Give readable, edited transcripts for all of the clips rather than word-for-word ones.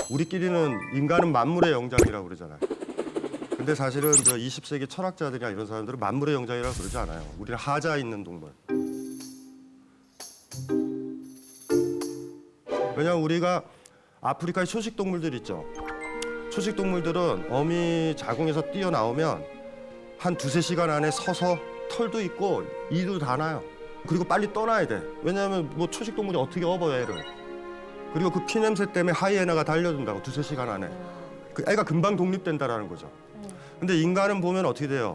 우리끼리는 인간은 만물의 영장이라고 그러잖아요. 근데 사실은 저 20세기 철학자들이나 이런 사람들은 만물의 영장이라고 그러지 않아요. 우리는 하자 있는 동물. 왜냐하면 우리가 아프리카의 초식 동물들 있죠. 초식 동물들은 어미 자궁에서 뛰어나오면 한 두세 시간 안에 서서 털도 있고 이도 다 나요. 그리고 빨리 떠나야 돼. 왜냐하면 뭐 초식 동물이 어떻게 업어요, 애를. 그리고 그 피냄새 때문에 하이에나가 달려든다고 두세 시간 안에. 그 애가 금방 독립된다라는 거죠. 근데 인간은 보면 어떻게 돼요?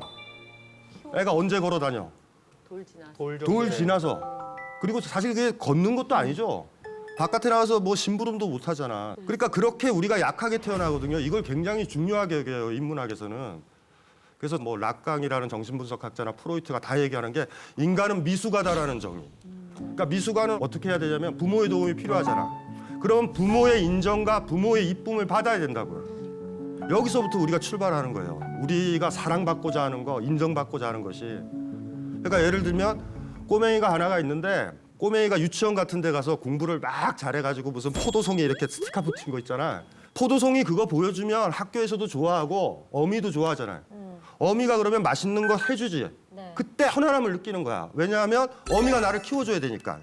애가 언제 걸어 다녀? 돌 지나서. 그리고 사실 그게 걷는 것도 아니죠. 바깥에 나가서 뭐 심부름도 못 하잖아. 그러니까 그렇게 우리가 약하게 태어나거든요. 이걸 굉장히 중요하게 여겨요, 인문학에서는. 그래서 뭐 락강이라는 정신분석학자나 프로이트가 다 얘기하는 게 인간은 미숙하다라는 정의. 그러니까 미숙아는 어떻게 해야 되냐면 부모의 도움이 필요하잖아. 그럼 부모의 인정과 부모의 이쁨을 받아야 된다고요. 여기서부터 우리가 출발하는 거예요. 우리가 사랑받고자 하는 거, 인정받고자 하는 것이. 그러니까 예를 들면 꼬맹이가 하나가 있는데 꼬맹이가 유치원 같은 데 가서 공부를 막 잘해가지고 무슨 포도송이 이렇게 스티커 붙인 거 있잖아. 포도송이 그거 보여주면 학교에서도 좋아하고 어미도 좋아하잖아요. 어미가 그러면 맛있는 거 해주지. 네. 그때 편안함을 느끼는 거야. 왜냐하면 어미가 나를 키워줘야 되니까.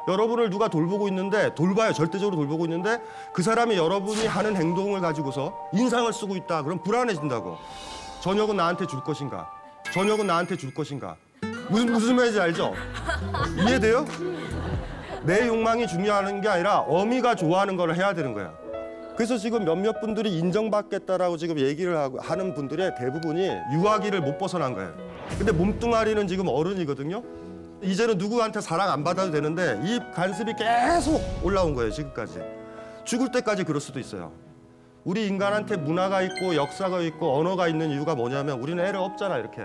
여러분을 누가 돌보고 있는데 돌봐요. 절대적으로 돌보고 있는데 그 사람이 여러분이 하는 행동을 가지고서 인상을 쓰고 있다. 그럼 불안해진다고. 저녁은 나한테 줄 것인가? 저녁은 나한테 줄 것인가? 무슨 말인지 알죠? 이해돼요? 내 욕망이 중요한 게 아니라 어미가 좋아하는 걸 해야 되는 거야. 그래서 지금 몇몇 분들이 인정받겠다라고 지금 얘기를 하는 분들의 대부분이 유아기를 못 벗어난 거예요. 근데 몸뚱아리는 지금 어른이거든요. 이제는 누구한테 사랑 안 받아도 되는데 이 관습이 계속 올라온 거예요, 지금까지. 죽을 때까지 그럴 수도 있어요. 우리 인간한테 문화가 있고 역사가 있고 언어가 있는 이유가 뭐냐면 우리는 애를 업잖아, 이렇게.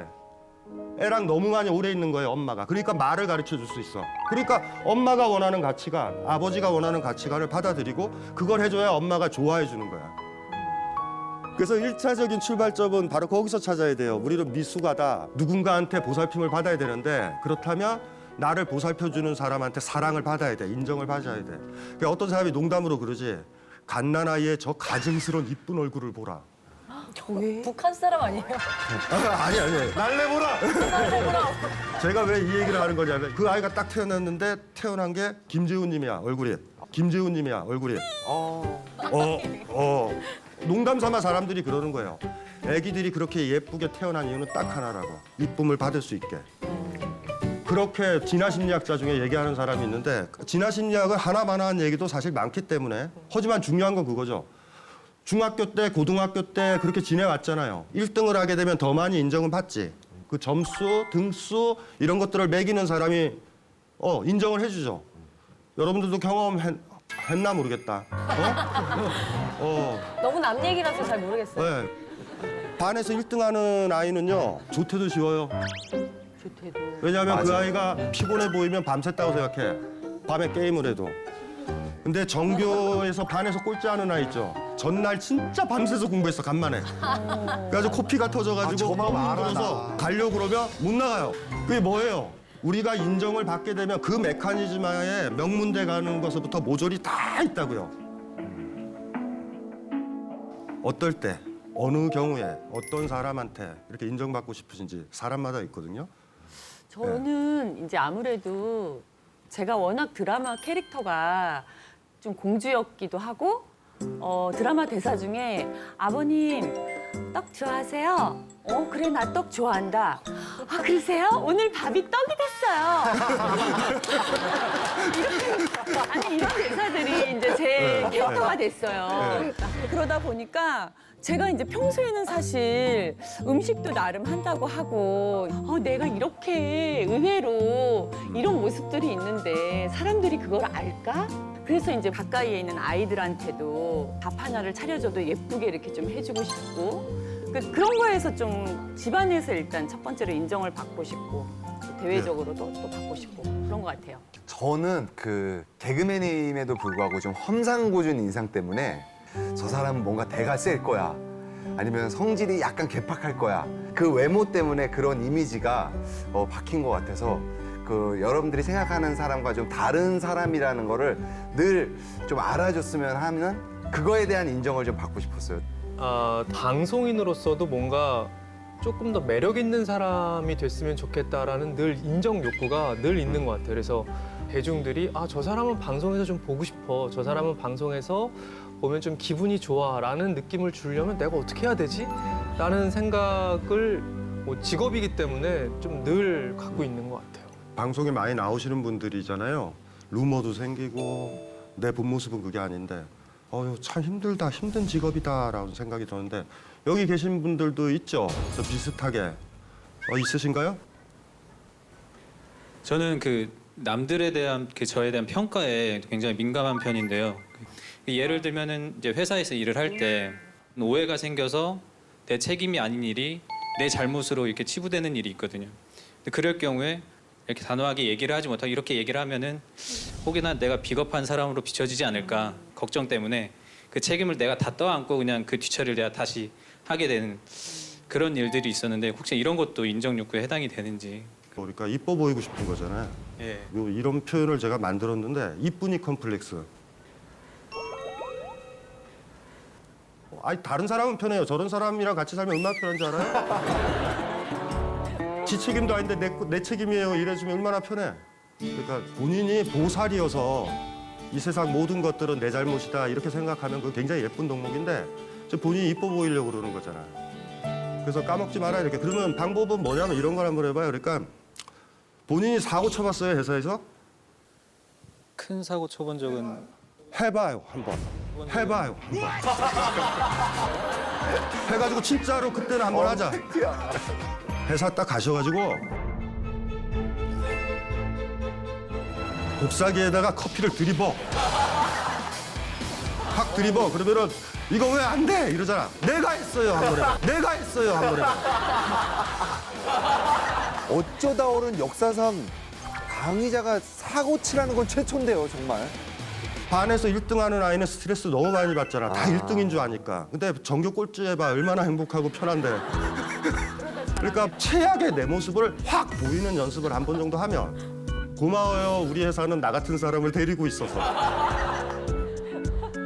애랑 너무 많이 오래 있는 거예요, 엄마가. 그러니까 말을 가르쳐 줄 수 있어. 그러니까 엄마가 원하는 가치관, 아버지가 원하는 가치관을 받아들이고 그걸 해줘야 엄마가 좋아해 주는 거야. 그래서 1차적인 출발점은 바로 거기서 찾아야 돼요. 우리는 미숙하다. 누군가한테 보살핌을 받아야 되는데 그렇다면 나를 보살펴주는 사람한테 사랑을 받아야 돼. 인정을 받아야 돼. 그러니까 어떤 사람이 농담으로 그러지. 갓난아이의 저 가증스러운 이쁜 얼굴을 보라. 저기 북한 사람 아니에요? 아니. 날래보라. 제가 왜 이 얘기를 하는 거냐면 그 아이가 딱 태어났는데 태어난 게 김재훈님이야, 얼굴이. 김재훈님이야, 얼굴이. 농담 삼아 사람들이 그러는 거예요. 애기들이 그렇게 예쁘게 태어난 이유는 딱 하나라고. 이쁨을 받을 수 있게. 그렇게 진화심리학자 중에 얘기하는 사람이 있는데 진화심리학은 하나만한 얘기도 사실 많기 때문에 하지만 중요한 건 그거죠. 중학교 때, 고등학교 때 그렇게 지내왔잖아요. 1등을 하게 되면 더 많이 인정을 받지. 그 점수, 등수 이런 것들을 매기는 사람이 인정을 해주죠. 여러분들도 경험했나 모르겠다. 너무 남 얘기라서 잘 모르겠어요. 네. 반에서 1등하는 아이는요 조퇴도 쉬워요. 좋대도. 왜냐하면 그 아이가 피곤해 보이면 밤샜다고 생각해. 밤에 게임을 해도. 근데 전교에서 반에서 꼴찌하는 아이 있죠. 전날 진짜 밤새서 공부했어, 간만에. 그래가지고 코피가 터져가지고 너무 힘들어서 가려고 그러면 못 나가요. 그게 뭐예요? 우리가 인정을 받게 되면 그 메커니즘에 명문대 가는 것부터 모조리 다 있다고요. 어떨 때, 어느 경우에, 어떤 사람한테 이렇게 인정받고 싶으신지 사람마다 있거든요. 저는 이제 아무래도 제가 워낙 드라마 캐릭터가 좀 공주였기도 하고 드라마 대사 중에 아버님 떡 좋아하세요? 그래 나 떡 좋아한다. 아 그러세요? 오늘 밥이 떡이 됐어요. 아니 이런 대사들이 이제 제 캐릭터가 됐어요. 그러다 보니까 제가 이제 평소에는 사실 음식도 나름 한다고 하고 내가 이렇게 의외로 이런 모습들이 있는데 사람들이 그걸 알까? 그래서 이제 가까이에 있는 아이들한테도 밥 하나를 차려줘도 예쁘게 이렇게 좀 해주고 싶고 그런 거에서 좀 집안에서 일단 첫 번째로 인정을 받고 싶고 대외적으로도 또 받고 싶고 그런 것 같아요. 저는 그 개그맨임에도 불구하고 좀 험상궂은 인상 때문에 저 사람은 뭔가 대가 셀 거야. 아니면 성질이 약간 괴팍할 거야. 그 외모 때문에 그런 이미지가 박힌 것 같아서 그 여러분들이 생각하는 사람과 좀 다른 사람이라는 거를 늘 좀 알아줬으면 하는 그거에 대한 인정을 좀 받고 싶었어요. 방송인으로서도 뭔가 조금 더 매력 있는 사람이 됐으면 좋겠다라는 늘 인정 욕구가 늘 있는 것 같아요. 그래서 대중들이 저 사람은 방송에서 좀 보고 싶어. 저 사람은 방송에서 보면 좀 기분이 좋아라는 느낌을 주려면 내가 어떻게 해야 되지? 라는 생각을 뭐 직업이기 때문에 좀 늘 갖고 있는 것 같아요. 방송에 많이 나오시는 분들이잖아요. 루머도 생기고 내 본 모습은 그게 아닌데 참 힘들다, 힘든 직업이다라는 생각이 드는데 여기 계신 분들도 있죠? 저 비슷하게 있으신가요? 저는 그 남들에 대한 그 저에 대한 평가에 굉장히 민감한 편인데요. 예를 들면은 이제 회사에서 일을 할 때 오해가 생겨서 내 책임이 아닌 일이 내 잘못으로 이렇게 치부되는 일이 있거든요. 근데 그럴 경우에 이렇게 단호하게 얘기를 하지 못하고 이렇게 얘기를 하면은 혹여나 내가 비겁한 사람으로 비춰지지 않을까 걱정 때문에 그 책임을 내가 다 떠안고 그냥 그 뒤처리를 내가 다시 하게 되는 그런 일들이 있었는데 혹시 이런 것도 인정 욕구에 해당이 되는지. 그러니까 이뻐 보이고 싶은 거잖아요. 예. 이런 표현을 제가 만들었는데 이쁜이 컴플렉스. 아니 다른 사람은 편해요. 저런 사람이랑 같이 살면 얼마나 편한 줄 알아요? 지 책임도 아닌데 내 책임이에요. 이래주면 얼마나 편해. 그러니까 본인이 보살이어서 이 세상 모든 것들은 내 잘못이다 이렇게 생각하면 그거 굉장히 예쁜 덕목인데 저 본인이 이뻐 보이려고 그러는 거잖아요. 그래서 까먹지 마라 이렇게. 그러면 방법은 뭐냐면 이런 걸 한번 해봐요. 그러니까 본인이 사고 쳐봤어요 회사에서? 큰 사고 쳐본 적은 해봐요 한번. 해봐요 한번. 해가지고 진짜로 그때는 한번 하자. 회사 딱 가셔가지고 복사기에다가 커피를 들이버. 확 들이버. 그러면은 이거 왜 안 돼? 이러잖아. 내가 했어요 한 번 해봐. 내가 했어요 한 번 해봐. 어쩌다 오른 역사상 강의자가 사고 치라는 건 최초인데요, 정말. 반에서 1등하는 아이는 스트레스 너무 많이 받잖아. 다 1등인 줄 아니까. 근데 전교 꼴찌 해봐. 얼마나 행복하고 편한데. 그러니까 최악의 내 모습을 확 보이는 연습을 한 번 정도 하면 고마워요. 우리 회사는 나 같은 사람을 데리고 있어서.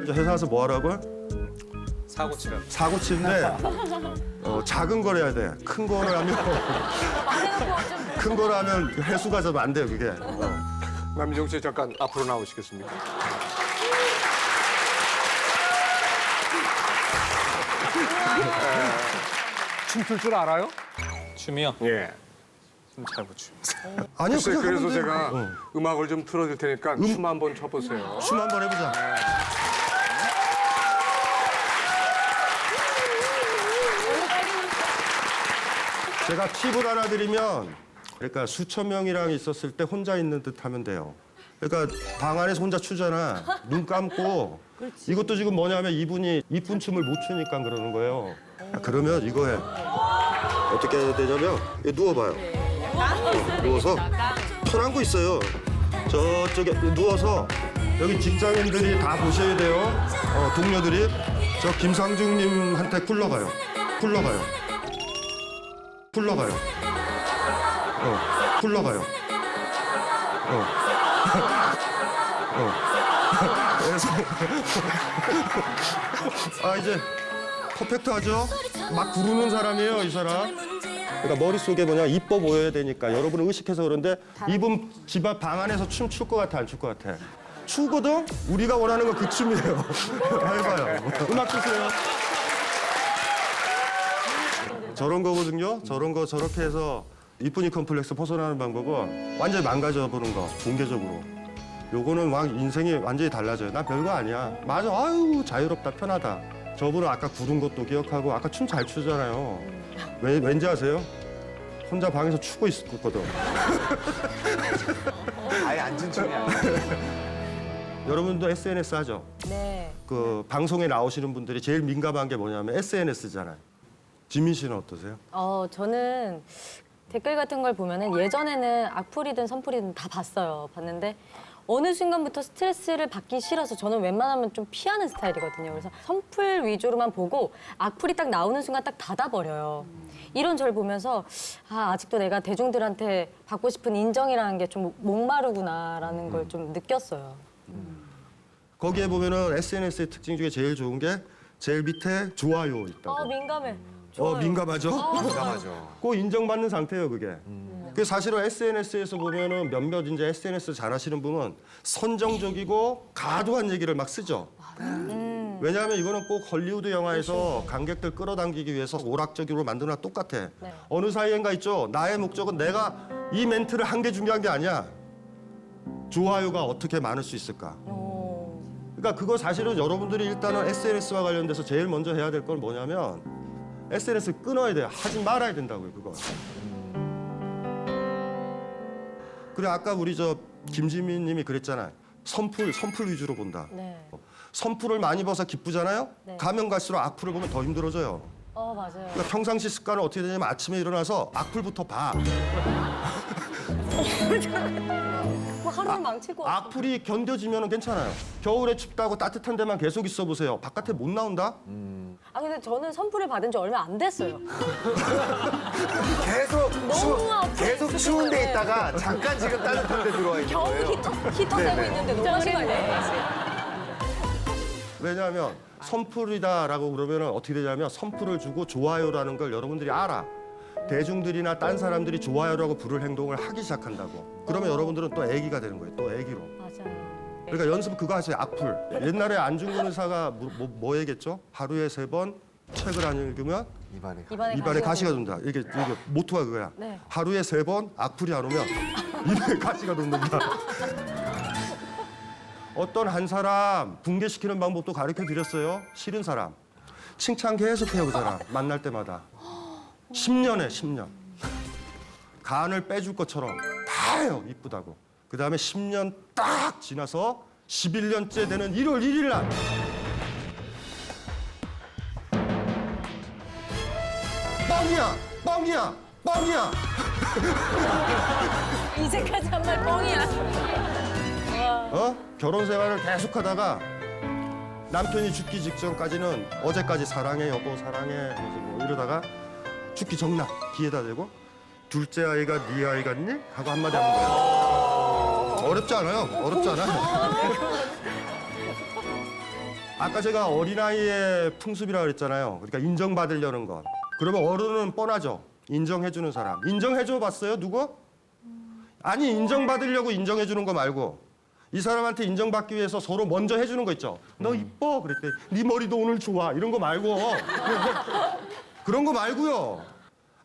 이제 회사 와서 뭐 하라고요? 사고 치면 사고 치는데 작은 걸 해야 돼. 큰 거를 하면 큰 거를 하면 회수가 좀 안 돼요, 그게. 남희정 씨 잠깐 앞으로 나오시겠습니까? 춤출 줄 알아요? 춤이요? 예. 춤 잘 못 춰요. 아니요, 글쎄, 그냥 그래서 하면 돼요. 제가 음악을 좀 틀어줄 테니까 춤 한번 춰보세요. 춤 한번 해보자. 제가 팁을 하나 드리면, 그러니까 수천 명이랑 있었을 때 혼자 있는 듯 하면 돼요. 그러니까 방 안에서 혼자 추잖아. 눈 감고. 이것도 지금 뭐냐면 이분이 이쁜 춤을 못 추니까 그러는 거예요. 그러면 이거 해. 어떻게 해야 되냐면 이거 누워봐요. 누워서 손 안고 있어요. 저쪽에 누워서 여기 직장인들이 다 보셔야 돼요. 동료들이 저 김상중님한테 굴러가요. 굴러가요. 굴러가요. 굴러가요. 그래서 이제 퍼펙트하죠? 막 구르는 사람이에요, 이 사람. 그러니까 머릿속에 뭐냐 이뻐 보여야 되니까 여러분은 의식해서 그런데 이분 집 앞 방 안에서 춤 출 것 같아, 안 출 것 같아? 추거든? 우리가 원하는 건 그 춤이에요. 해봐요. 음악 주세요. 저런 거거든요. 저런 거 저렇게 해서 이쁜이 컴플렉스 벗어나는 방법은 완전히 망가져보는 거, 공개적으로. 요거는 인생이 완전히 달라져요. 나 별거 아니야. 맞아, 아유 자유롭다, 편하다. 저분은 아까 구른 것도 기억하고 아까 춤 잘 추잖아요. 왠지 아세요? 혼자 방에서 추고 있었거든. 아예 앉은 춤이 아니라. 여러분도 SNS 하죠? 네. 그 방송에 나오시는 분들이 제일 민감한 게 뭐냐면 SNS잖아요. 지민 씨는 어떠세요? 저는 댓글 같은 걸 보면은 예전에는 악플이든 선플이든 다 봤어요. 봤는데 어느 순간부터 스트레스를 받기 싫어서 저는 웬만하면 좀 피하는 스타일이거든요. 그래서 선플 위주로만 보고 악플이 딱 나오는 순간 딱 닫아버려요. 이런 절 보면서 아직도 내가 대중들한테 받고 싶은 인정이라는 게 좀 목마르구나라는 걸 좀 느꼈어요. 거기에 보면은 SNS의 특징 중에 제일 좋은 게 제일 밑에 좋아요 있다고. 민감해. 좋아요. 민감하죠? 민감하죠. 꼭 인정받는 상태예요, 그게. 그 사실은 SNS에서 보면은 몇몇 이제 SNS 잘하시는 분은 선정적이고 과도한 얘기를 막 쓰죠. 왜냐하면 이거는 꼭 헐리우드 영화에서 관객들 끌어당기기 위해서 오락적으로 만든 거랑 똑같아. 네. 어느 사이엔가 있죠. 나의 목적은 내가 이 멘트를 한 게 중요한 게 아니야. 좋아요가 어떻게 많을 수 있을까? 그러니까 그거 사실은 여러분들이 일단은 SNS와 관련돼서 제일 먼저 해야 될 건 뭐냐면 SNS 끊어야 돼요. 하지 말아야 된다고요, 그거. 그래 아까 우리 저 김지민 님이 그랬잖아요. 선풀 위주로 본다. 네. 선풀을 많이 봐서 기쁘잖아요. 네. 가면 갈수록 악플을 보면 더 힘들어져요. 맞아요. 그러니까 평상시 습관은 어떻게 되냐면 아침에 일어나서 악플부터 봐. 뭐 하루를 망치고. 악플이 견뎌지면 괜찮아요. 겨울에 춥다고 따뜻한 데만 계속 있어 보세요. 바깥에 못 나온다? 근데 저는 선풀을 받은 지 얼마 안 됐어요. 계속 추운 데 있다가 잠깐 지금 따뜻한 데 들어와 있는 겨우 거예요. 히터 세고 있는데 너무 하시네. 왜냐하면 선풀이다라고 그러면 어떻게 되냐면 선풀을 주고 좋아요라는 걸 여러분들이 알아. 대중들이나 딴 사람들이 좋아요라고 부를 행동을 하기 시작한다고. 그러면 여러분들은 또 애기가 되는 거예요. 또 애기로. 맞아요. 그러니까 연습 그거 하세요. 악플. 옛날에 안중근 의사가 뭐 얘기했죠? 하루에 3번 책을 안 읽으면 입안에 가시가 돈다. 이게 모토가 그거야. 네. 하루에 3번 악플이 안 오면 입에 가시가 돋는다. 어떤 한 사람 붕괴시키는 방법도 가르쳐 드렸어요. 싫은 사람. 칭찬 계속해요, 그 사람. 만날 때마다. 10년에 10년. 간을 빼줄 것처럼 다 해요, 이쁘다고. 그 다음에 10년 딱 지나서 11년째 되는 1월 1일 날 뻥이야. 이제까지 한 말 뻥이야. 결혼 생활을 계속하다가 남편이 죽기 직전까지는 어제까지 사랑해 여보 사랑해 그래서 뭐 이러다가 죽기 전날 귀에다 대고 둘째 아이가 네 아이 같니? 하고 한마디 하는 거예요. 어렵지 않아요. 어렵지 않아요. 아까 제가 어린아이의 풍습이라고 그랬잖아요. 그러니까 인정받으려는 것. 그러면 어른은 뻔하죠. 인정해주는 사람. 인정해줘 봤어요? 누구? 아니 인정받으려고 인정해주는 거 말고 이 사람한테 인정받기 위해서 서로 먼저 해주는 거 있죠. 너 이뻐 그랬더니 네 머리도 오늘 좋아 이런 거 말고 그런 거 말고요.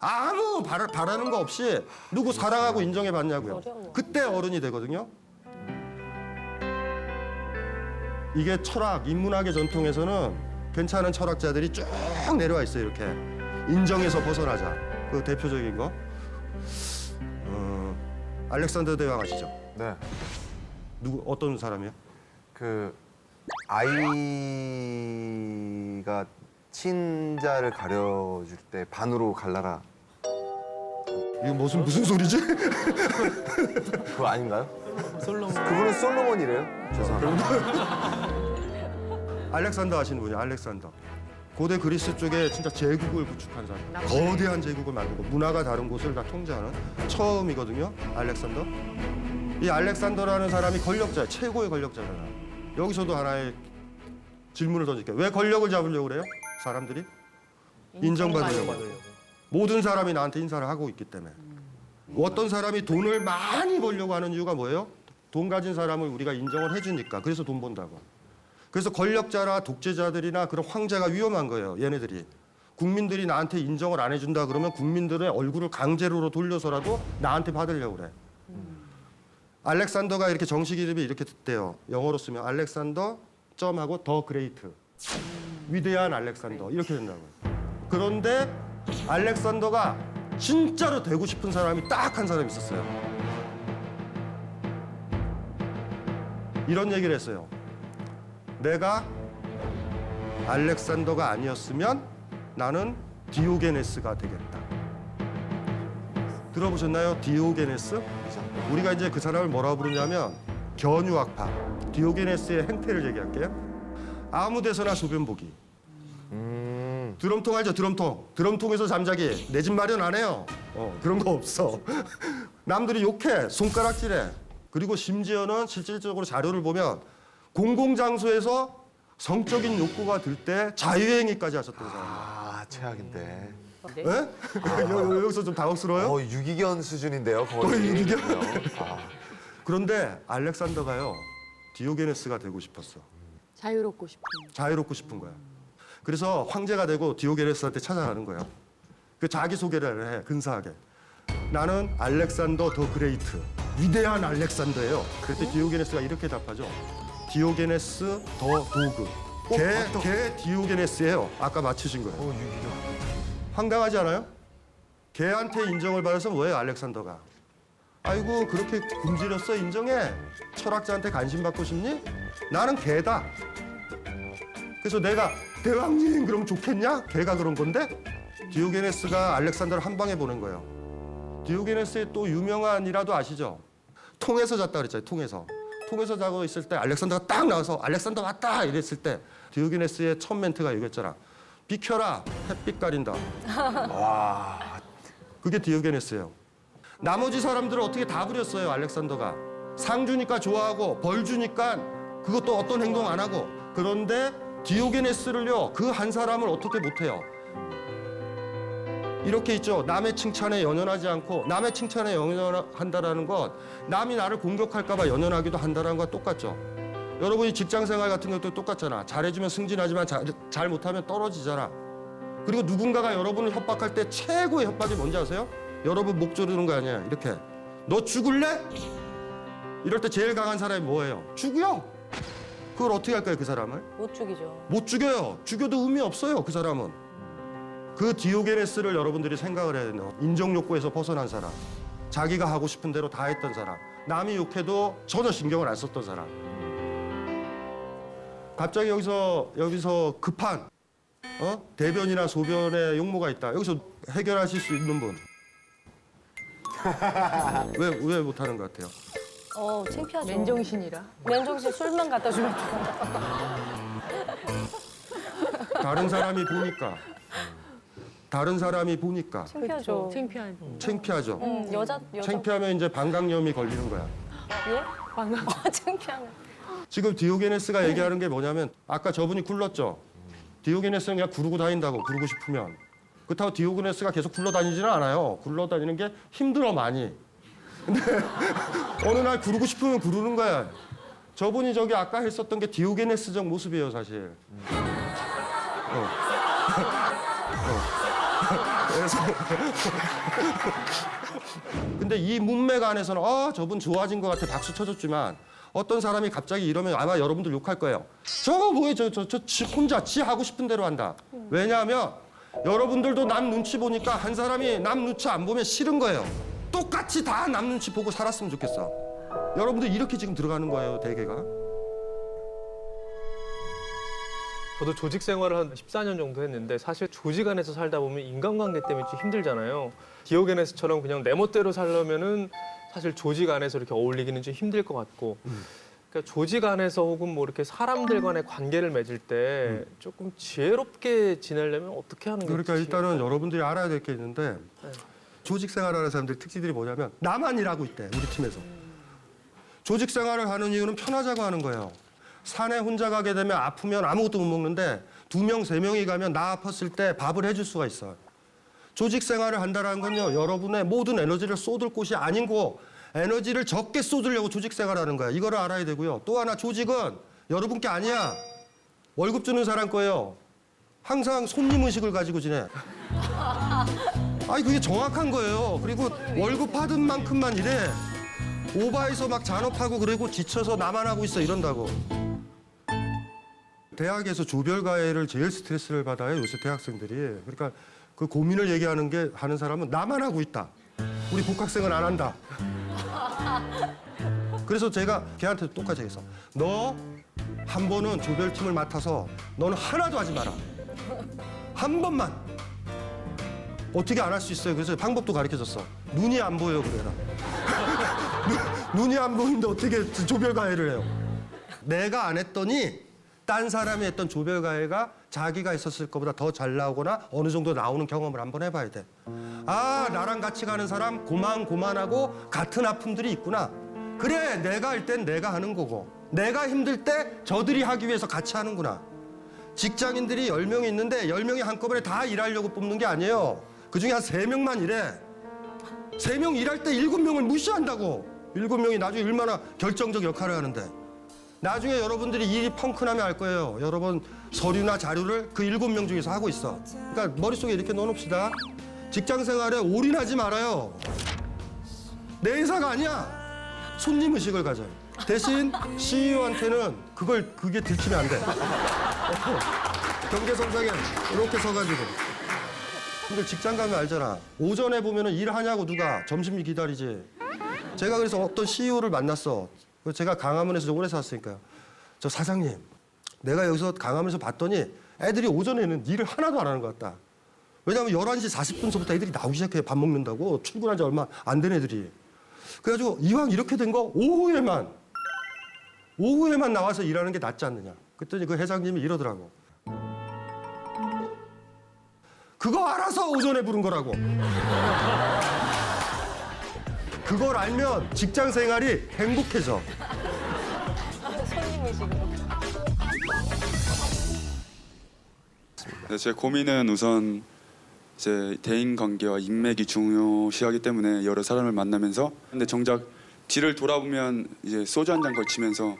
아무 바라는 거 없이 누구 사랑하고 인정해 봤냐고요. 그때 어른이 되거든요. 이게 철학, 인문학의 전통에서는 괜찮은 철학자들이 쭉 내려와 있어요. 이렇게 인정에서 벗어나자. 그 대표적인 거 알렉산더 대왕 아시죠? 네. 누구 어떤 사람이요? 그 아이가 친자를 가려줄 때 반으로 갈라라. 이거 무슨 소리지? 그거 아닌가요? 솔로몬. 그분은 솔로몬이래요. 죄송합니다. 알렉산더 아시는 분이요? 알렉산더. 고대 그리스 쪽에 진짜 제국을 구축한 사람. 거대한 제국을 만들고 문화가 다른 곳을 다 통제하는 처음이거든요. 알렉산더. 이 알렉산더라는 사람이 권력자예요. 최고의 권력자잖아요. 여기서도 하나의 질문을 던질게요. 왜 권력을 잡으려고 그래요? 사람들이? 인정받으려고. 모든 사람이 나한테 인사를 하고 있기 때문에. 어떤 사람이 돈을 많이 벌려고 하는 이유가 뭐예요? 돈 가진 사람을 우리가 인정을 해주니까. 그래서 돈 번다고. 그래서 권력자나 독재자들이나 그런 황제가 위험한 거예요. 얘네들이. 국민들이 나한테 인정을 안 해준다 그러면 국민들의 얼굴을 강제로 돌려서라도 나한테 받으려고 그래. 알렉산더가 이렇게 정식 이름이 이렇게 됐대요. 영어로 쓰면 알렉산더 점하고 더 그레이트. 위대한 알렉산더 이렇게 된다고요. 그런데 알렉산더가 진짜로 되고 싶은 사람이 딱 한 사람이 있었어요. 이런 얘기를 했어요. 내가 알렉산더가 아니었으면 나는 디오게네스가 되겠다. 들어보셨나요? 디오게네스? 우리가 이제 그 사람을 뭐라고 부르냐면 견유학파. 디오게네스의 행태를 얘기할게요. 아무 데서나 소변 보기. 드럼통 알죠? 드럼통. 드럼통에서 잠자기. 내 집 마련 안 해요. 그런 거 없어. 남들이 욕해. 손가락질해. 그리고 심지어는 실질적으로 자료를 보면 공공장소에서 성적인 욕구가 들 때 자유행위까지 하셨던 사람. 아, 최악인데. 예? 여기서 좀 당혹스러워요? 유기견 수준인데요, 거의. 거의 유기견. 아, 그런데 알렉산더가요, 디오게네스가 되고 싶었어. 자유롭고 싶은. 자유롭고 싶은 거야. 그래서 황제가 되고 디오게네스한테 찾아가는 거예요. 그 자기소개를 해, 근사하게. 나는 알렉산더 더 그레이트, 위대한 알렉산더예요. 그랬더니 디오게네스가 이렇게 답하죠. 디오게네스 더 도그. 걔 디오게네스예요. 아까 맞추신 거예요. 유기견. 황당하지 않아요? 걔한테 인정을 받아서 뭐예요, 알렉산더가? 아이고, 그렇게 굶주렸어, 인정해. 철학자한테 관심 받고 싶니? 나는 걔다. 그래서 내가 대왕님 그럼 좋겠냐? 걔가 그런 건데? 디오게네스가 알렉산더를 한 방에 보낸 거예요. 디오게네스의 또 유명한 일화도 아시죠? 통에서 잤다 그랬잖아요, 통에서. 통에서 자고 있을 때 알렉산더가 딱 나와서 알렉산더 왔다 이랬을 때 디오게네스의 첫 멘트가 이거였잖아. 비켜라, 햇빛 가린다. 와. 그게 디오게네스예요. 나머지 사람들을 어떻게 다 부렸어요, 알렉산더가. 상 주니까 좋아하고 벌 주니까 그것도 어떤 행동 안 하고. 그런데 디오게네스를요, 그 한 사람을 어떻게 못해요. 이렇게 있죠. 남의 칭찬에 연연하지 않고, 남의 칭찬에 연연한다라는 것, 남이 나를 공격할까 봐 연연하기도 한다는 것과 똑같죠. 여러분이 직장생활 같은 것도 똑같잖아. 잘해주면 승진하지만 잘 못하면 떨어지잖아. 그리고 누군가가 여러분을 협박할 때 최고의 협박이 뭔지 아세요? 여러분 목 조르는 거 아니야. 이렇게. 너 죽을래? 이럴 때 제일 강한 사람이 뭐예요? 죽여. 그걸 어떻게 할까요, 그 사람을? 못 죽이죠. 못 죽여요. 죽여도 의미 없어요, 그 사람은. 그 디오게네스를 여러분들이 생각을 해야 돼요. 인정 욕구에서 벗어난 사람. 자기가 하고 싶은 대로 다 했던 사람. 남이 욕해도 전혀 신경을 안 썼던 사람. 갑자기 여기서 급한 대변이나 소변에 용모가 있다. 여기서 해결하실 수 있는 분. 왜 못하는 것 같아요? 창피하죠. 맨정신이라. 맨정신 술만 갖다 주면 다른 사람이 보니까 창피하죠. 창피한. 창피하죠. 여자. 창피하면 이제 방광염이 걸리는 거야. 예? 창피하네. 지금 디오게네스가 얘기하는 게 뭐냐면 아까 저분이 굴렀죠. 디오게네스는 그냥 구르고 다닌다고, 구르고 싶으면. 그렇다고 디오게네스가 계속 굴러다니지는 않아요. 굴러다니는 게 힘들어, 많이. 근데 어느 날 구르고 싶으면 구르는 거야. 저분이 저기 아까 했었던 게 디오게네스적 모습이에요, 사실. 그래서 근데 이 문맥 안에서는 저분 좋아진 것 같아, 박수 쳐줬지만 어떤 사람이 갑자기 이러면 아마 여러분들 욕할 거예요. 저거 뭐예요? 혼자 지 하고 싶은 대로 한다. 왜냐하면 여러분들도 남 눈치 보니까 한 사람이 남 눈치 안 보면 싫은 거예요. 똑같이 다 남 눈치 보고 살았으면 좋겠어. 여러분들 이렇게 지금 들어가는 거예요, 대개가. 저도 조직 생활을 한 14년 정도 했는데 사실 조직 안에서 살다 보면 인간관계 때문에 좀 힘들잖아요. 디오게네스처럼 그냥 내 멋대로 살려면은 사실 조직 안에서 이렇게 어울리기는 좀 힘들 것 같고. 그러니까 조직 안에서 혹은 뭐 이렇게 사람들 간의 관계를 맺을 때 조금 지혜롭게 지내려면 어떻게 하는 게 그러니까 좋지? 일단은 여러분들이 알아야 될 게 있는데 조직 생활하는 사람들 특징들이 뭐냐면 나만 일하고 있대, 우리 팀에서. 조직 생활을 하는 이유는 편하자고 하는 거예요. 산에 혼자 가게 되면 아프면 아무것도 못 먹는데 2명, 3명이 가면 나 아팠을 때 밥을 해줄 수가 있어요. 조직 생활을 한다는 건요, 여러분의 모든 에너지를 쏟을 곳이 아닌 거, 에너지를 적게 쏟으려고 조직 생활하는 거야. 이거를 알아야 되고요. 또 하나, 조직은 여러분 게 아니야. 월급 주는 사람 거예요. 항상 손님 의식을 가지고 지내. 아니, 그게 정확한 거예요. 그리고 월급 받은 만큼만 일해. 오바해서 막 잔업하고 그리고 지쳐서 나만 하고 있어 이런다고. 대학에서 조별과외를 제일 스트레스를 받아요, 요새 대학생들이. 그러니까 그 고민을 얘기하는 게 하는 사람은 나만 하고 있다. 우리 복학생은 안 한다. 그래서 제가 걔한테 똑같이 했어. 너 한 번은 조별팀을 맡아서 너는 하나도 하지 마라. 한 번만. 어떻게 안 할 수 있어요? 그래서 방법도 가르쳐줬어. 눈이 안 보여, 그래라. 눈이 안 보이는데 어떻게 조별과외를 해요? 내가 안 했더니 딴 사람이 했던 조별과외가 자기가 했었을 것보다 더 잘 나오거나 어느 정도 나오는 경험을 한번 해봐야 돼. 아, 나랑 같이 가는 사람 고만고만하고 같은 아픔들이 있구나. 그래, 내가 할 땐 내가 하는 거고 내가 힘들 때 저들이 하기 위해서 같이 하는구나. 직장인들이 10명이 있는데 10명이 한꺼번에 다 일하려고 뽑는 게 아니에요. 그중에 한 3명만 일해. 3명 일할 때 7명을 무시한다고. 7명이 나중에 얼마나 결정적 역할을 하는데. 나중에 여러분들이 일이 펑크나면 알 거예요. 여러분 서류나 자료를 그 7명 중에서 하고 있어. 그러니까 머릿속에 이렇게 넣어놓읍시다. 직장 생활에 올인하지 말아요. 내 회사가 아니야. 손님 의식을 가져요. 대신 CEO한테는 그게 들키면 안 돼. 경계선상에 이렇게 서가지고. 근데 직장 가면 알잖아. 오전에 보면은 일하냐고 누가 점심 기다리지. 제가 그래서 어떤 CEO를 만났어. 제가 강화문에서 오래 살았으니까요. 저 사장님, 내가 여기서 강화문에서 봤더니 애들이 오전에는 일을 하나도 안 하는 것 같다. 왜냐하면 11시 40분서부터 애들이 나오기 시작해. 밥 먹는다고. 출근한 지 얼마 안 된 애들이. 그래가지고 이왕 이렇게 된 거 오후에만 나와서 일하는 게 낫지 않느냐. 그랬더니 그 회장님이 이러더라고. 그거 알아서 오전에 부른 거라고. 그걸 알면 직장 생활이 행복해져. 손님 의식으로. 네, 제 고민은 우선 이제 대인 관계와 인맥이 중요시하기 때문에 여러 사람을 만나면서 근데 정작 뒤를 돌아보면 이제 소주 한 잔 걸치면서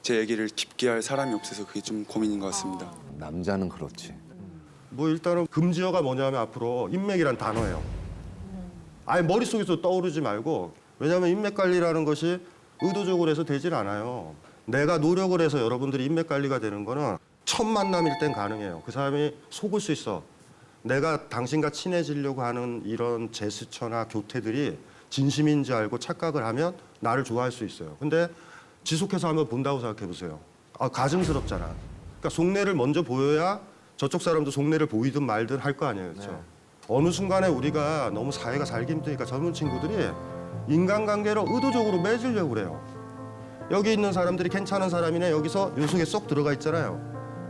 제 얘기를 깊게 할 사람이 없어서 그게 좀 고민인 것 같습니다. 남자는 그렇지. 뭐 일단은 금지어가 뭐냐면 앞으로 인맥이란 단어예요. 아예 머릿속에서 떠오르지 말고. 왜냐하면 인맥 관리라는 것이 의도적으로 해서 되질 않아요. 내가 노력을 해서 여러분들이 인맥 관리가 되는 거는 첫 만남일 땐 가능해요. 그 사람이 속을 수 있어. 내가 당신과 친해지려고 하는 이런 제스처나 교태들이 진심인지 알고 착각을 하면 나를 좋아할 수 있어요. 근데 지속해서 한번 본다고 생각해 보세요. 가증스럽잖아. 그러니까 속내를 먼저 보여야 저쪽 사람도 속내를 보이든 말든 할 거 아니에요. 그렇죠? 네. 어느 순간에 우리가 너무 사회가 살기 힘드니까 젊은 친구들이 인간관계를 의도적으로 맺으려고 그래요. 여기 있는 사람들이 괜찮은 사람이네. 여기서 요 속에 쏙 들어가 있잖아요.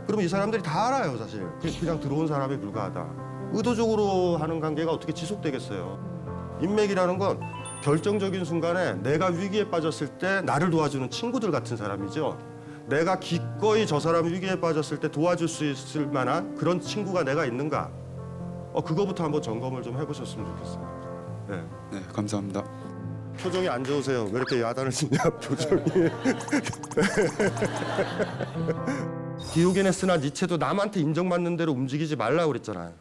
그러면 이 사람들이 다 알아요, 사실. 그냥 들어온 사람에 불과하다. 의도적으로 하는 관계가 어떻게 지속되겠어요. 인맥이라는 건 결정적인 순간에 내가 위기에 빠졌을 때 나를 도와주는 친구들 같은 사람이죠. 내가 기꺼이 저 사람이 위기에 빠졌을 때 도와줄 수 있을 만한 그런 친구가 내가 있는가. 그거부터 한번 점검을 좀 해보셨으면 좋겠어요. 네. 네, 감사합니다. 표정이 안 좋으세요. 왜 이렇게 야단을 치냐, 표정이. 디오게네스나 니체도 남한테 인정받는 대로 움직이지 말라고 그랬잖아요.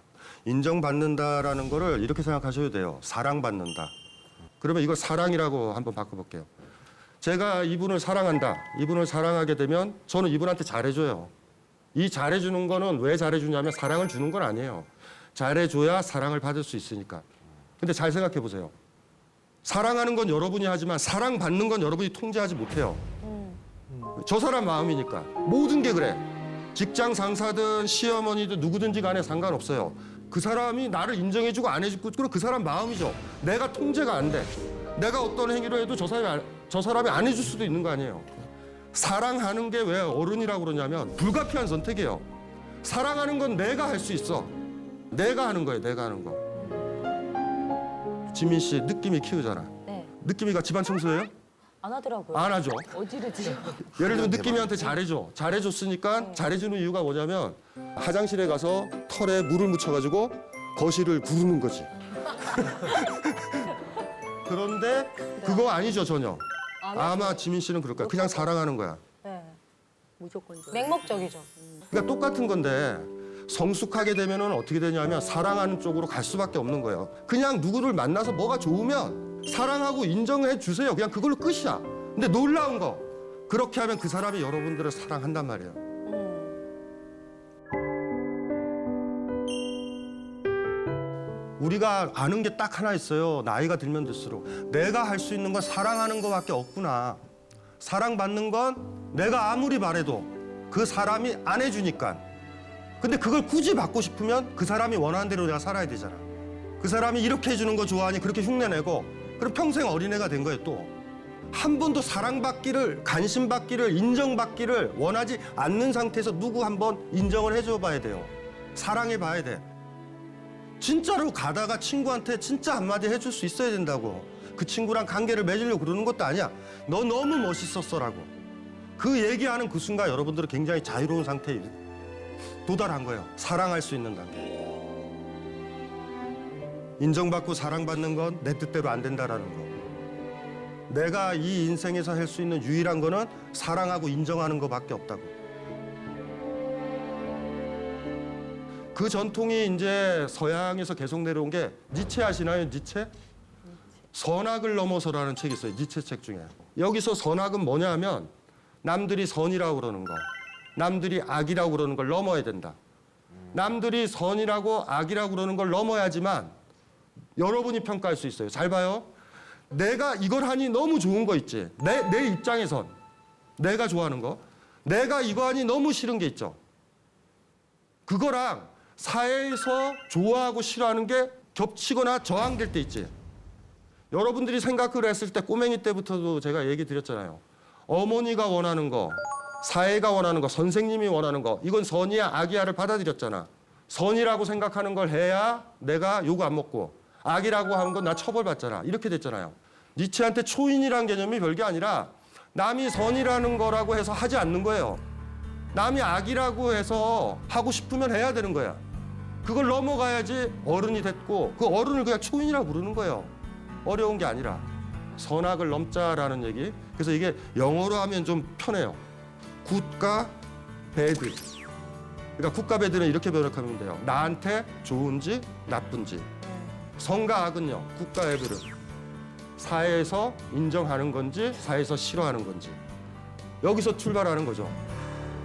인정받는다라는 거를 이렇게 생각하셔야 돼요. 사랑받는다. 그러면 이걸 사랑이라고 한번 바꿔볼게요. 제가 이분을 사랑한다. 이분을 사랑하게 되면 저는 이분한테 잘해줘요. 이 잘해주는 거는 왜 잘해주냐면 사랑을 주는 건 아니에요. 잘해줘야 사랑을 받을 수 있으니까. 근데 잘 생각해 보세요. 사랑하는 건 여러분이 하지만 사랑받는 건 여러분이 통제하지 못해요. 저 사람 마음이니까. 모든 게 그래. 직장 상사든 시어머니든 누구든지 간에 상관없어요. 그 사람이 나를 인정해주고 안 해주고 그 사람 마음이죠. 내가 통제가 안 돼. 내가 어떤 행위를 해도 저 사람이 안 해줄 수도 있는 거 아니에요. 사랑하는 게 왜 어른이라고 그러냐면 불가피한 선택이에요. 사랑하는 건 내가 할 수 있어. 내가 하는 거예요. 내가 하는 거. 지민 씨 느낌이 키우잖아. 네. 느낌이가 집안 청소해요? 안 하더라고요. 안 하죠. 어지르지. 예를 들면 느낌이한테 잘해줘. 잘해줬으니까 잘해주는 이유가 뭐냐면 화장실에 가서 털에 물을 묻혀가지고 거실을 구르는 거지. 그런데 그거 아니죠 전혀. 아마 지민 씨는 그럴 거야. 그냥 사랑하는 거야. 네. 무조건. 맹목적이죠. 그러니까 똑같은 건데 성숙하게 되면은 어떻게 되냐면 사랑하는 쪽으로 갈 수밖에 없는 거예요. 그냥 누구를 만나서 뭐가 좋으면 사랑하고 인정해 주세요. 그냥 그걸로 끝이야. 근데 놀라운 거 그렇게 하면 그 사람이 여러분들을 사랑한단 말이에요. 우리가 아는 게 딱 하나 있어요. 나이가 들면 들수록 내가 할 수 있는 건 사랑하는 거밖에 없구나. 사랑받는 건 내가 아무리 바래도 그 사람이 안 해주니까. 근데 그걸 굳이 받고 싶으면 그 사람이 원하는 대로 내가 살아야 되잖아. 그 사람이 이렇게 해주는 거 좋아하니 그렇게 흉내내고 그럼 평생 어린애가 된 거예요 또. 한 번도 사랑받기를, 관심받기를, 인정받기를 원하지 않는 상태에서 누구 한번 인정을 해줘 봐야 돼요. 사랑해 봐야 돼. 진짜로 가다가 친구한테 진짜 한마디 해줄 수 있어야 된다고. 그 친구랑 관계를 맺으려고 그러는 것도 아니야. 너 너무 멋있었어라고. 그 얘기하는 그 순간 여러분들은 굉장히 자유로운 상태에 도달한 거예요. 사랑할 수 있는 단계. 인정받고 사랑받는 건 내 뜻대로 안 된다라는 거. 내가 이 인생에서 할 수 있는 유일한 거는 사랑하고 인정하는 거밖에 없다고. 그 전통이 이제 서양에서 계속 내려온 게 니체 아시나요? 니체? 선악을 넘어서라는 책이 있어요. 니체 책 중에. 여기서 선악은 뭐냐 하면 남들이 선이라고 그러는 거, 남들이 악이라고 그러는 걸 넘어야 된다. 남들이 선이라고 악이라고 그러는 걸 넘어야지만 여러분이 평가할 수 있어요. 잘 봐요. 내가 이걸 하니 너무 좋은 거 있지. 내 입장에선 내가 좋아하는 거. 내가 이거 하니 너무 싫은 게 있죠. 그거랑 사회에서 좋아하고 싫어하는 게 겹치거나 저항될 때 있지. 여러분들이 생각을 했을 때 꼬맹이 때부터도 제가 얘기 드렸잖아요. 어머니가 원하는 거, 사회가 원하는 거, 선생님이 원하는 거, 이건 선이야 악이야를 받아들였잖아. 선이라고 생각하는 걸 해야 내가 욕 안 먹고, 악이라고 하는 건 나 처벌받잖아. 이렇게 됐잖아요. 니체한테 초인이란 개념이 별게 아니라 남이 선이라는 거라고 해서 하지 않는 거예요. 남이 악이라고 해서 하고 싶으면 해야 되는 거야. 그걸 넘어가야지 어른이 됐고 그 어른을 그냥 초인이라고 부르는 거예요. 어려운 게 아니라 선악을 넘자라는 얘기. 그래서 이게 영어로 하면 좀 편해요. 굿과 배드. 그러니까 굿과 배드는 이렇게 번역하면 돼요. 나한테 좋은지 나쁜지. 선과 악은요. 굿과 배드는 사회에서 인정하는 건지 사회에서 싫어하는 건지. 여기서 출발하는 거죠.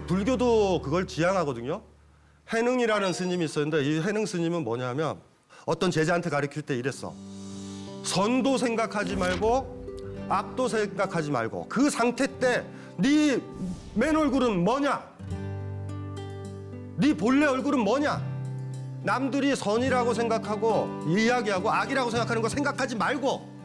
불교도 그걸 지향하거든요. 해능이라는 스님이 있었는데 이 해능 스님은 뭐냐면 어떤 제자한테 가르칠 때 이랬어. 선도 생각하지 말고 악도 생각하지 말고 그 상태 때 네 맨 얼굴은 뭐냐? 네 본래 얼굴은 뭐냐? 남들이 선이라고 생각하고 이야기하고 악이라고 생각하는 거 생각하지 말고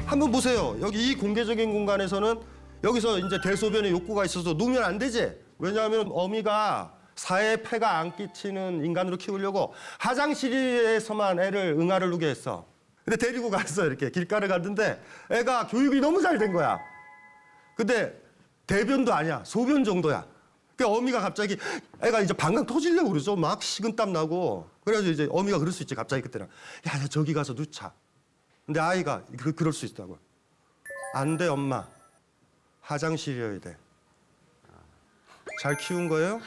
한번 보세요. 여기 이 공개적인 공간에서는 여기서 이제 대소변에 욕구가 있어서 누우면 안 되지. 왜냐하면 어미가 사회에 폐가 안 끼치는 인간으로 키우려고 화장실에서만 애를 응아를 누게 했어. 근데 데리고 갔어. 이렇게 길가를 갔는데 애가 교육이 너무 잘 된 거야. 근데 대변도 아니야. 소변 정도야. 그러니까 어미가 갑자기 애가 이제 방광 터지려고 그러죠. 막 식은땀 나고. 그래가지고 이제 어미가 그럴 수 있지. 갑자기 그때는 야 저기 가서 누차. 근데 아이가 그럴 수 있다고. 안 돼 엄마. 화장실이어야 돼. 잘 키운 거예요?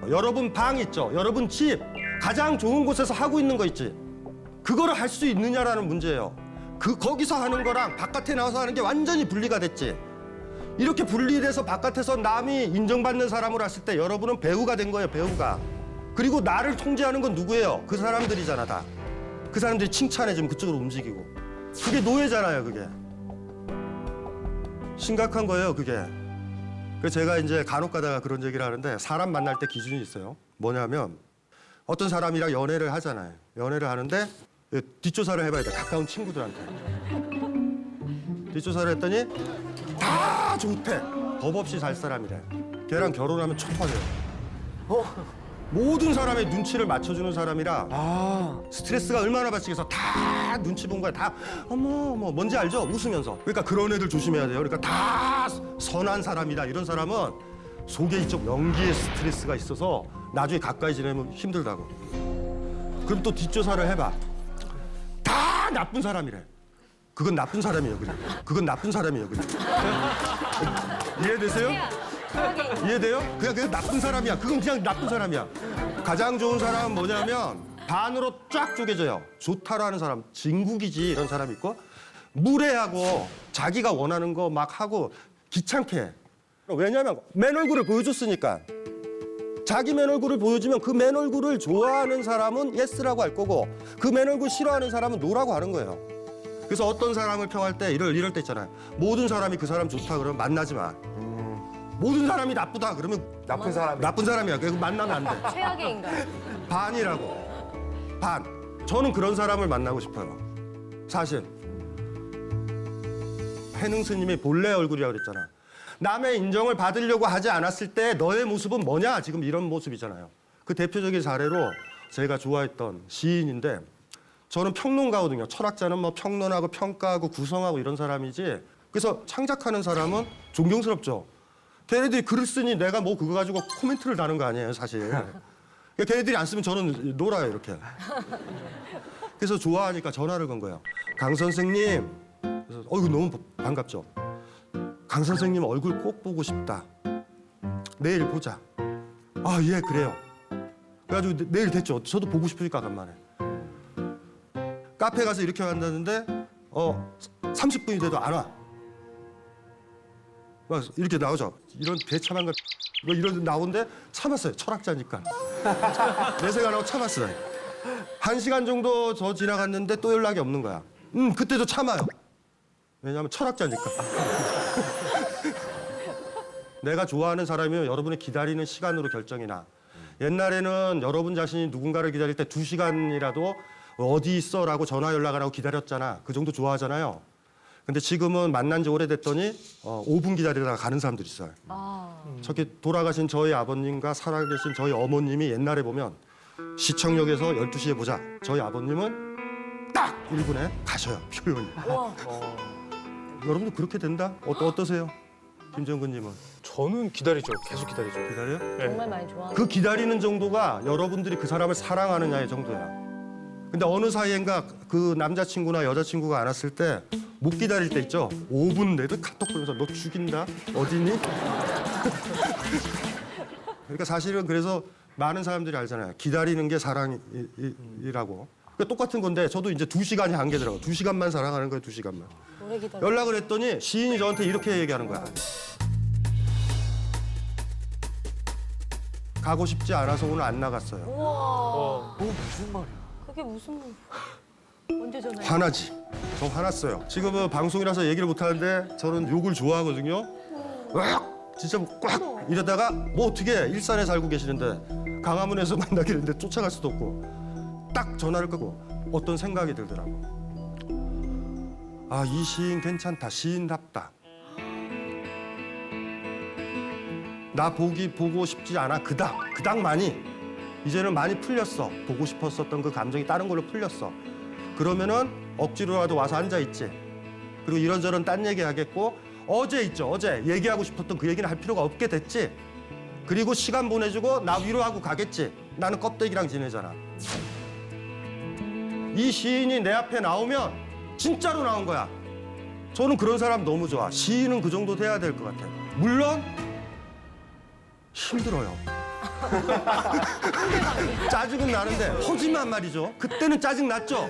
여러분 방 있죠? 여러분 집 가장 좋은 곳에서 하고 있는 거 있지? 그거를 할 수 있느냐라는 문제예요. 거기서 하는 거랑 바깥에 나와서 하는 게 완전히 분리가 됐지. 이렇게 분리돼서 바깥에서 남이 인정받는 사람으로 했을 때 여러분은 배우가 된 거예요. 배우가. 그리고 나를 통제하는 건 누구예요? 그 사람들이잖아 다. 그 사람들이 칭찬해주면 그쪽으로 움직이고. 그게 노예잖아요. 그게. 심각한 거예요. 그게. 그래서 제가 이제 간혹 가다가 그런 얘기를 하는데 사람 만날 때 기준이 있어요. 뭐냐면 어떤 사람이랑 연애를 하잖아요. 연애를 하는데 뒷조사를 해봐야 돼. 가까운 친구들한테. 뒷조사를 했더니 다 좋대. 법 없이 살 사람이래. 걔랑 결혼하면 촉박해요. 모든 사람의 눈치를 맞춰주는 사람이라 스트레스가 얼마나 받치겠어. 다 눈치 본 거야. 다 어머 뭔지 알죠? 웃으면서. 그러니까 그런 애들 조심해야 돼요. 그러니까 다 선한 사람이다. 이런 사람은 속에 이쪽 연기의 스트레스가 있어서 나중에 가까이 지내면 힘들다고. 그럼 또 뒷조사를 해봐. 다 나쁜 사람이래. 그건 나쁜 사람이에요. 그래. 그건 나쁜 사람이에요. 그래. 이해되세요? 이해돼요? 그냥 나쁜 사람이야. 그건 그냥 나쁜 사람이야. 가장 좋은 사람은 뭐냐면 반으로 쫙 쪼개져요. 좋다라는 사람, 진국이지 이런 사람이 있고 무례하고 자기가 원하는 거 막 하고 귀찮게 해. 왜냐하면 맨 얼굴을 보여줬으니까. 자기 맨 얼굴을 보여주면 그 맨 얼굴을 좋아하는 사람은 예스라고 할 거고 그 맨 얼굴 싫어하는 사람은 노라고 하는 거예요. 그래서 어떤 사람을 평할 때 이럴 때 있잖아요. 모든 사람이 그 사람 좋다 그러면 만나지 마. 모든 사람이 나쁘다 그러면 나쁜 사람. 나쁜 사람이야. 그래서 만나면 안 돼. 최악의 인간. 반이라고. 반. 저는 그런 사람을 만나고 싶어요. 사실. 해능 스님이 본래 얼굴이라고 그랬잖아. 남의 인정을 받으려고 하지 않았을 때 너의 모습은 뭐냐? 지금 이런 모습이잖아요. 그 대표적인 사례로 제가 좋아했던 시인인데 저는 평론가거든요. 철학자는 뭐 평론하고 평가하고 구성하고 이런 사람이지. 그래서 창작하는 사람은 존경스럽죠. 걔네들이 글을 쓰니 내가 뭐 그거 가지고 코멘트를 다는 거 아니에요, 사실. 그러니까 걔네들이 안 쓰면 저는 놀아요, 이렇게. 그래서 좋아하니까 전화를 건 거예요. 강 선생님. 그래서 이거 너무 반갑죠. 강 선생님 얼굴 꼭 보고 싶다. 내일 보자. 아, 예, 그래요. 그래가지고 내일 됐죠. 저도 보고 싶으니까 간만에. 카페 가서 이렇게 한다는데 30분이 돼도 안 와. 막 이렇게 나오죠. 이런 대참한 거 이런 나오는데 참았어요. 철학자니까. 내색 안 하고 참았어요. 1시간 정도 저 지나갔는데 또 연락이 없는 거야. 그때도 참아요. 왜냐하면 철학자니까. 내가 좋아하는 사람이면 여러분의 기다리는 시간으로 결정이 나. 옛날에는 여러분 자신이 누군가를 기다릴 때 2시간이라도 어디 있어라고 전화 연락을 하고 기다렸잖아. 그 정도 좋아하잖아요. 근데 지금은 만난 지 오래됐더니 5분 기다리다가 가는 사람들이 있어요. 저기 돌아가신 저희 아버님과 살아계신 저희 어머님이 옛날에 보면 시청역에서 12시에 보자. 저희 아버님은 딱 1분에 가셔요. 표현이. 여러분도 그렇게 된다? 어떠세요? 김정근님은? 저는 기다리죠. 계속 기다리죠. 기다려요? 네. 정말 많이 좋아하는. 그 기다리는 정도가 여러분들이 그 사람을 사랑하느냐의 정도야. 근데 어느 사이엔가 그 남자친구나 여자친구가 안 왔을 때 못 기다릴 때 있죠? 5분 내도 카톡 보면서 너 죽인다? 어디니? 그러니까 사실은 그래서 많은 사람들이 알잖아요. 기다리는 게 사랑이라고. 그러니까 똑같은 건데 저도 이제 2시간이 한계더라고요. 2시간만 사랑하는 거예요, 2시간만. 오래 기다려. 연락을 했더니 시인이 저한테 이렇게 얘기하는 거야. 가고 싶지 않아서 오늘 안 나갔어요. 우와. 무슨 말이야? 그게 무슨 언제 전화해? 화나지. 저 화났어요. 지금은 방송이라서 얘기를 못 하는데 저는 욕을 좋아하거든요. 진짜 꽉 이러다가 뭐 어떻게 일산에 살고 계시는데 강화문에서 만나기로 했는데 쫓아갈 수도 없고 딱 전화를 끄고 어떤 생각이 들더라고. 아, 이 시인 괜찮다. 시인답다. 나 보고 싶지 않아. 그닥 많이. 이제는 많이 풀렸어. 보고 싶었었던 그 감정이 다른 걸로 풀렸어. 그러면은 억지로라도 와서 앉아있지. 그리고 이런저런 딴 얘기 하겠고 어제 있죠. 어제 얘기하고 싶었던 그 얘기는 할 필요가 없게 됐지. 그리고 시간 보내주고 나 위로하고 가겠지. 나는 껍데기랑 지내잖아. 이 시인이 내 앞에 나오면 진짜로 나온 거야. 저는 그런 사람 너무 좋아. 시인은 그 정도 돼야 될 것 같아요. 물론 힘들어요. 짜증은 나는데 하지만 말이죠. 그때는 짜증 났죠.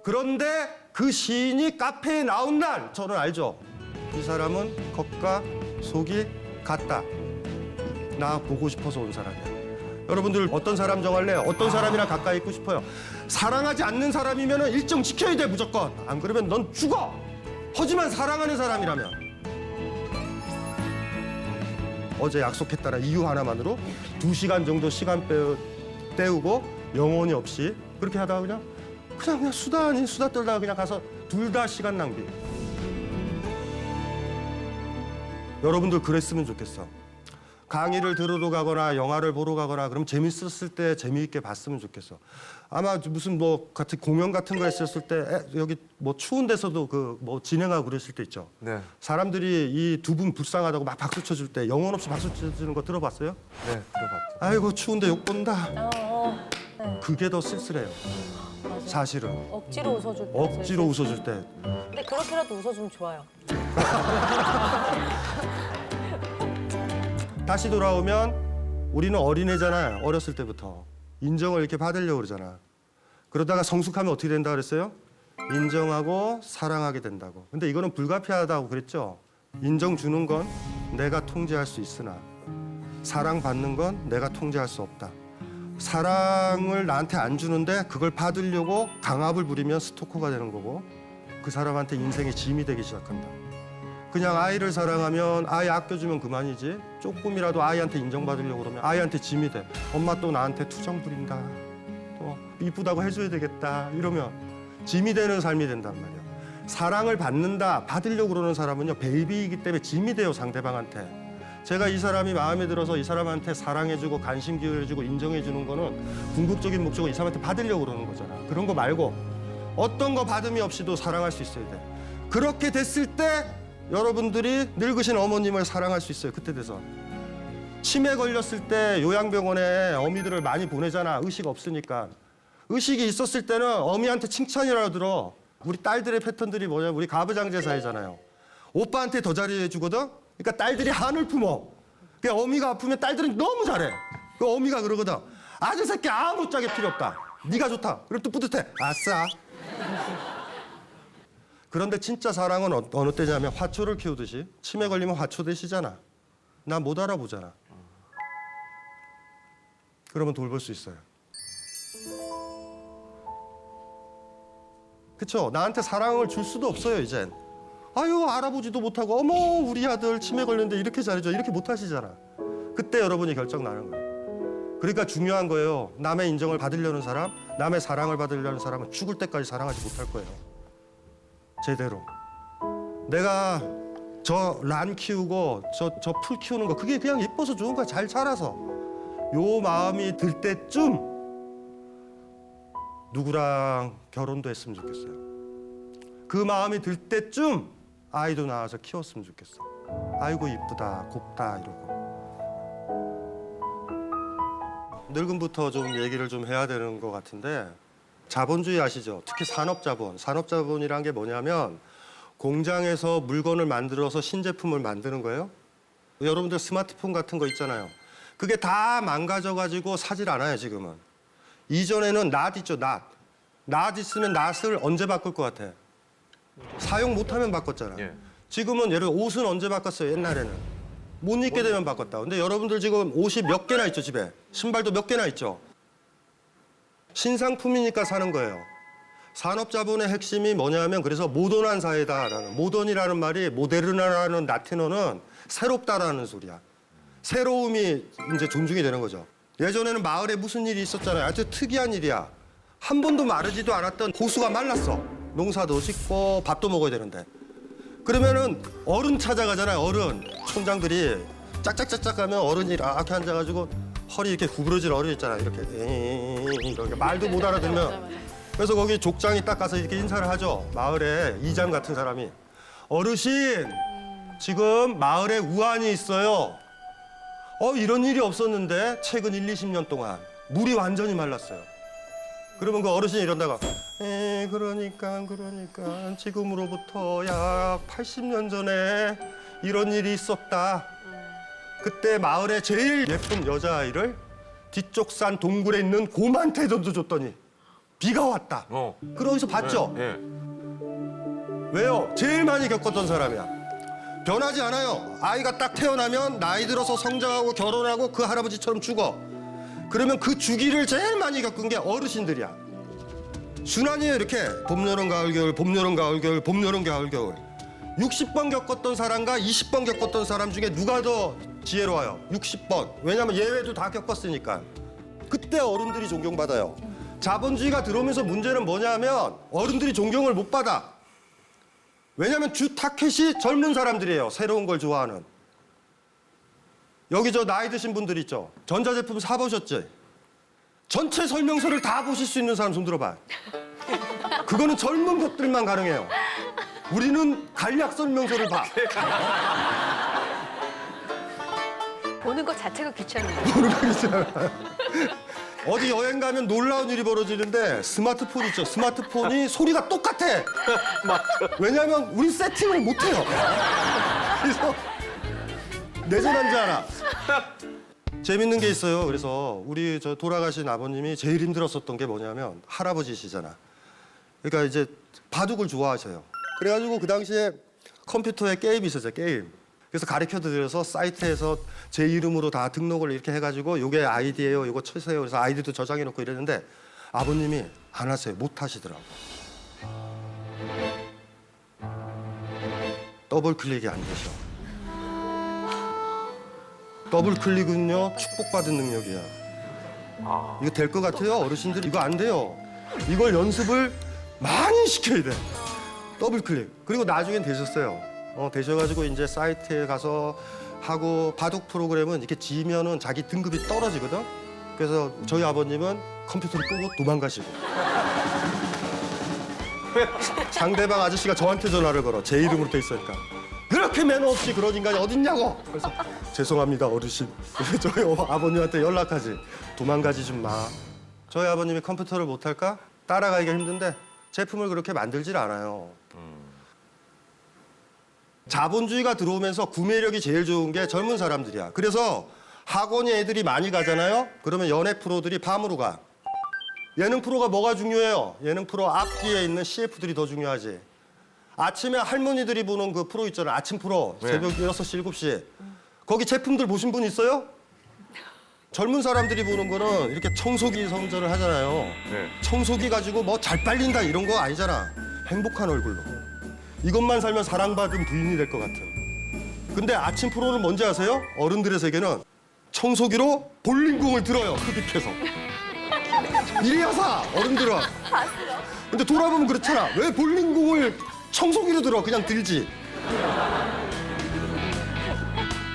그런데 그 시인이 카페에 나온 날 저는 알죠. 이 사람은 겉과 속이 같다. 나 보고 싶어서 온 사람이야. 여러분들 어떤 사람 정할래요? 어떤 사람이랑 가까이 있고 싶어요? 사랑하지 않는 사람이면 일정 지켜야 돼 무조건. 안 그러면 넌 죽어. 하지만 사랑하는 사람이라면 어제 약속했다는 이유 하나만으로 2시간 정도 시간 때우고 영혼이 없이 그렇게 하다가 그냥 수다 아닌 수다 떨다가 그냥 가서 둘 다 시간 낭비. 여러분들 그랬으면 좋겠어. 강의를 들으러 가거나 영화를 보러 가거나 그럼 재밌었을 때 재미있게 봤으면 좋겠어. 아마 무슨 뭐 같은 공연 같은 거 했었을 때 여기 뭐 추운 데서도 그 뭐 진행하고 그랬을 때 있죠. 네. 사람들이 이 두 분 불쌍하다고 막 박수 쳐줄 때 영혼 없이 박수 쳐주는 거 들어봤어요? 네, 들어봤죠. 아이고 추운데 욕 본다. 네. 그게 더 쓸쓸해요. 사실은 억지로 웃어줄 때. 억지로 웃어줄 때. 근데 그렇게라도 웃어주면 좋아요. 다시 돌아오면 우리는 어린애잖아요. 어렸을 때부터 인정을 이렇게 받으려고 그러잖아. 그러다가 성숙하면 어떻게 된다 그랬어요? 인정하고 사랑하게 된다고. 근데 이거는 불가피하다고 그랬죠. 인정 주는 건 내가 통제할 수 있으나 사랑받는 건 내가 통제할 수 없다. 사랑을 나한테 안 주는데 그걸 받으려고 강압을 부리면 스토커가 되는 거고 그 사람한테 인생의 짐이 되기 시작한다. 그냥 아이를 사랑하면 아이 아껴주면 그만이지. 조금이라도 아이한테 인정받으려고 그러면 아이한테 짐이 돼. 엄마 또 나한테 투정 부린다. 또 이쁘다고 해줘야 되겠다. 이러면 짐이 되는 삶이 된단 말이야. 사랑을 받는다, 받으려고 그러는 사람은요 베이비이기 때문에 짐이 돼요 상대방한테. 제가 이 사람이 마음에 들어서 이 사람한테 사랑해주고 관심 기울여주고 인정해주는 거는 궁극적인 목적은 이 사람한테 받으려고 그러는 거잖아. 그런 거 말고 어떤 거 받음이 없이도 사랑할 수 있어야 돼. 그렇게 됐을 때 여러분들이 늙으신 어머님을 사랑할 수 있어요. 그때 돼서. 치매 걸렸을 때 요양병원에 어미들을 많이 보내잖아. 의식 없으니까. 의식이 있었을 때는 어미한테 칭찬이라도 들어. 우리 딸들의 패턴들이 뭐냐면 우리 가부장제 사회잖아요. 오빠한테 더 잘해주거든. 그러니까 딸들이 한을 품어. 그 어미가 아프면 딸들은 너무 잘해. 그 어미가 그러거든. 아들 새끼 아무짝에 필요 없다. 네가 좋다. 그럼 또 뿌듯해. 아싸. 그런데 진짜 사랑은 어느 때냐면 화초를 키우듯이 치매 걸리면 화초 되시잖아. 나 못 알아보잖아. 그러면 돌볼 수 있어요. 그쵸? 나한테 사랑을 줄 수도 없어요, 이젠. 아유, 알아보지도 못하고, 어머, 우리 아들 치매 걸렸는데 이렇게 잘해줘. 이렇게 못 하시잖아. 그때 여러분이 결정 나는 거예요. 그러니까 중요한 거예요. 남의 인정을 받으려는 사람, 남의 사랑을 받으려는 사람은 죽을 때까지 사랑하지 못할 거예요. 제대로. 내가 저 란 키우고 저 풀 키우는 거 그게 그냥 예뻐서 좋은 거야. 잘 자라서. 요 마음이 들 때쯤 누구랑 결혼도 했으면 좋겠어요. 그 마음이 들 때쯤 아이도 낳아서 키웠으면 좋겠어. 아이고 이쁘다, 곱다 이러고. 늙음부터 좀 얘기를 좀 해야 되는 것 같은데 자본주의 아시죠? 특히 산업자본. 산업자본이란 게 뭐냐면 공장에서 물건을 만들어서 신제품을 만드는 거예요. 여러분들 스마트폰 같은 거 있잖아요. 그게 다 망가져가지고 사질 않아요, 지금은. 이전에는 낫 있죠, 낫. 낫 있으면 낫을 언제 바꿀 것 같아? 사용 못하면 바꿨잖아. 지금은 예를 들어 옷은 언제 바꿨어요, 옛날에는? 못 입게 되면 바꿨다. 근데 여러분들 지금 옷이 몇 개나 있죠, 집에. 신발도 몇 개나 있죠. 신상품이니까 사는 거예요. 산업자본의 핵심이 뭐냐면 그래서 모던한 사회다라는, 모던이라는 말이 모데르나라는 라틴어는 새롭다라는 소리야. 새로움이 이제 존중이 되는 거죠. 예전에는 마을에 무슨 일이 있었잖아요. 아주 특이한 일이야. 한 번도 마르지도 않았던 호수가 말랐어. 농사도 짓고 밥도 먹어야 되는데. 그러면은 어른 찾아가잖아요. 어른. 촌장들이 짝짝짝짝 하면 어른이 이렇게 앉아가지고 허리 이렇게 구부러질 어른 있잖아요. 이렇게 말도 못 알아들면. 그래서 거기 족장이 딱 가서 이렇게 인사를 하죠. 마을에 이장 같은 사람이. 어르신, 지금 마을에 우환이 있어요. 이런 일이 없었는데 최근 1, 20년 동안 물이 완전히 말랐어요. 그러면 그 어르신이 이런다가 그러니까 지금으로부터 약 80년 전에 이런 일이 있었다. 그때 마을에 제일 예쁜 여자아이를 뒤쪽 산 동굴에 있는 곰한테 던져줬더니 비가 왔다. 그러고서 봤죠? 왜요? 제일 많이 겪었던 사람이야. 변하지 않아요. 아이가 딱 태어나면 나이 들어서 성장하고 결혼하고 그 할아버지처럼 죽어. 그러면 그 주기를 제일 많이 겪은 게 어르신들이야. 순환이에요, 이렇게. 봄, 여름, 가을, 겨울, 봄, 여름, 가을, 겨울, 봄, 여름, 가을, 겨울. 60번 겪었던 사람과 20번 겪었던 사람 중에 누가 더 지혜로워요? 60번. 왜냐면 예외도 다 겪었으니까. 그때 어른들이 존경받아요. 자본주의가 들어오면서 문제는 뭐냐면 어른들이 존경을 못 받아. 왜냐면 주 타켓이 젊은 사람들이에요. 새로운 걸 좋아하는. 여기 저 나이 드신 분들 있죠? 전자제품 사보셨지? 전체 설명서를 다 보실 수 있는 사람 손 들어봐. 그거는 젊은 것들만 가능해요. 우리는 간략 설명서를 봐. 보는 것 자체가 귀찮아요. 어디 여행 가면 놀라운 일이 벌어지는데 스마트폰 있죠? 스마트폰이 소리가 똑같아. 왜냐하면 우리 세팅을 못해요. 그래서 내전한 줄 알아. 재밌는 게 있어요. 그래서 우리 저 돌아가신 아버님이 제일 힘들었었던 게 뭐냐면 할아버지시잖아. 그러니까 이제 바둑을 좋아하셔요. 그래가지고 그 당시에 컴퓨터에 게임이 있었어요. 게임. 그래서 가르쳐드려서 사이트에서 제 이름으로 다 등록을 이렇게 해가지고 요게 아이디예요. 요거 쳐세요. 그래서 아이디도 저장해놓고 이랬는데 아버님이 안 하세요. 못 하시더라고. 더블 클릭이 안 되셔. 더블 클릭은요 축복받은 능력이야. 이거 될 것 같아요? 어르신들 이거 안 돼요. 이걸 연습을 많이 시켜야 돼. 더블 클릭. 그리고 나중엔 되셨어요. 되셔가지고 이제 사이트에 가서 하고 바둑 프로그램은 이렇게 지면은 자기 등급이 떨어지거든. 그래서 저희 아버님은 컴퓨터를 끄고 도망가시고 상대방 아저씨가 저한테 전화를 걸어. 제 이름으로 돼 있으니까. 그렇게 매너 없이 그런 인간이 어딨냐고. 그래서 죄송합니다 어르신. 그래서 저희 아버님한테 연락하지. 도망가지 좀 마. 저희 아버님이 컴퓨터를 못할까? 따라가기가 힘든데 제품을 그렇게 만들질 않아요. 자본주의가 들어오면서 구매력이 제일 좋은 게 젊은 사람들이야. 그래서 학원에 애들이 많이 가잖아요. 그러면 연예 프로들이 밤으로 가. 예능 프로가 뭐가 중요해요? 예능 프로 앞뒤에 있는 CF들이 더 중요하지. 아침에 할머니들이 보는 그 프로 있잖아. 아침 프로. 새벽 6시, 7시. 거기 제품들 보신 분 있어요? 젊은 사람들이 보는 거는 이렇게 청소기 선전을 하잖아요. 청소기 가지고 뭐 잘 빨린다 이런 거 아니잖아. 행복한 얼굴로. 이것만 살면 사랑받은 부인이 될 것 같은. 근데 아침 프로는 뭔지 아세요? 어른들의 세계는 청소기로 볼링공을 들어요. 흡입해서. 이래야사 어른들은. 근데 돌아보면 그렇잖아. 왜 볼링공을 청소기로 들어? 그냥 들지.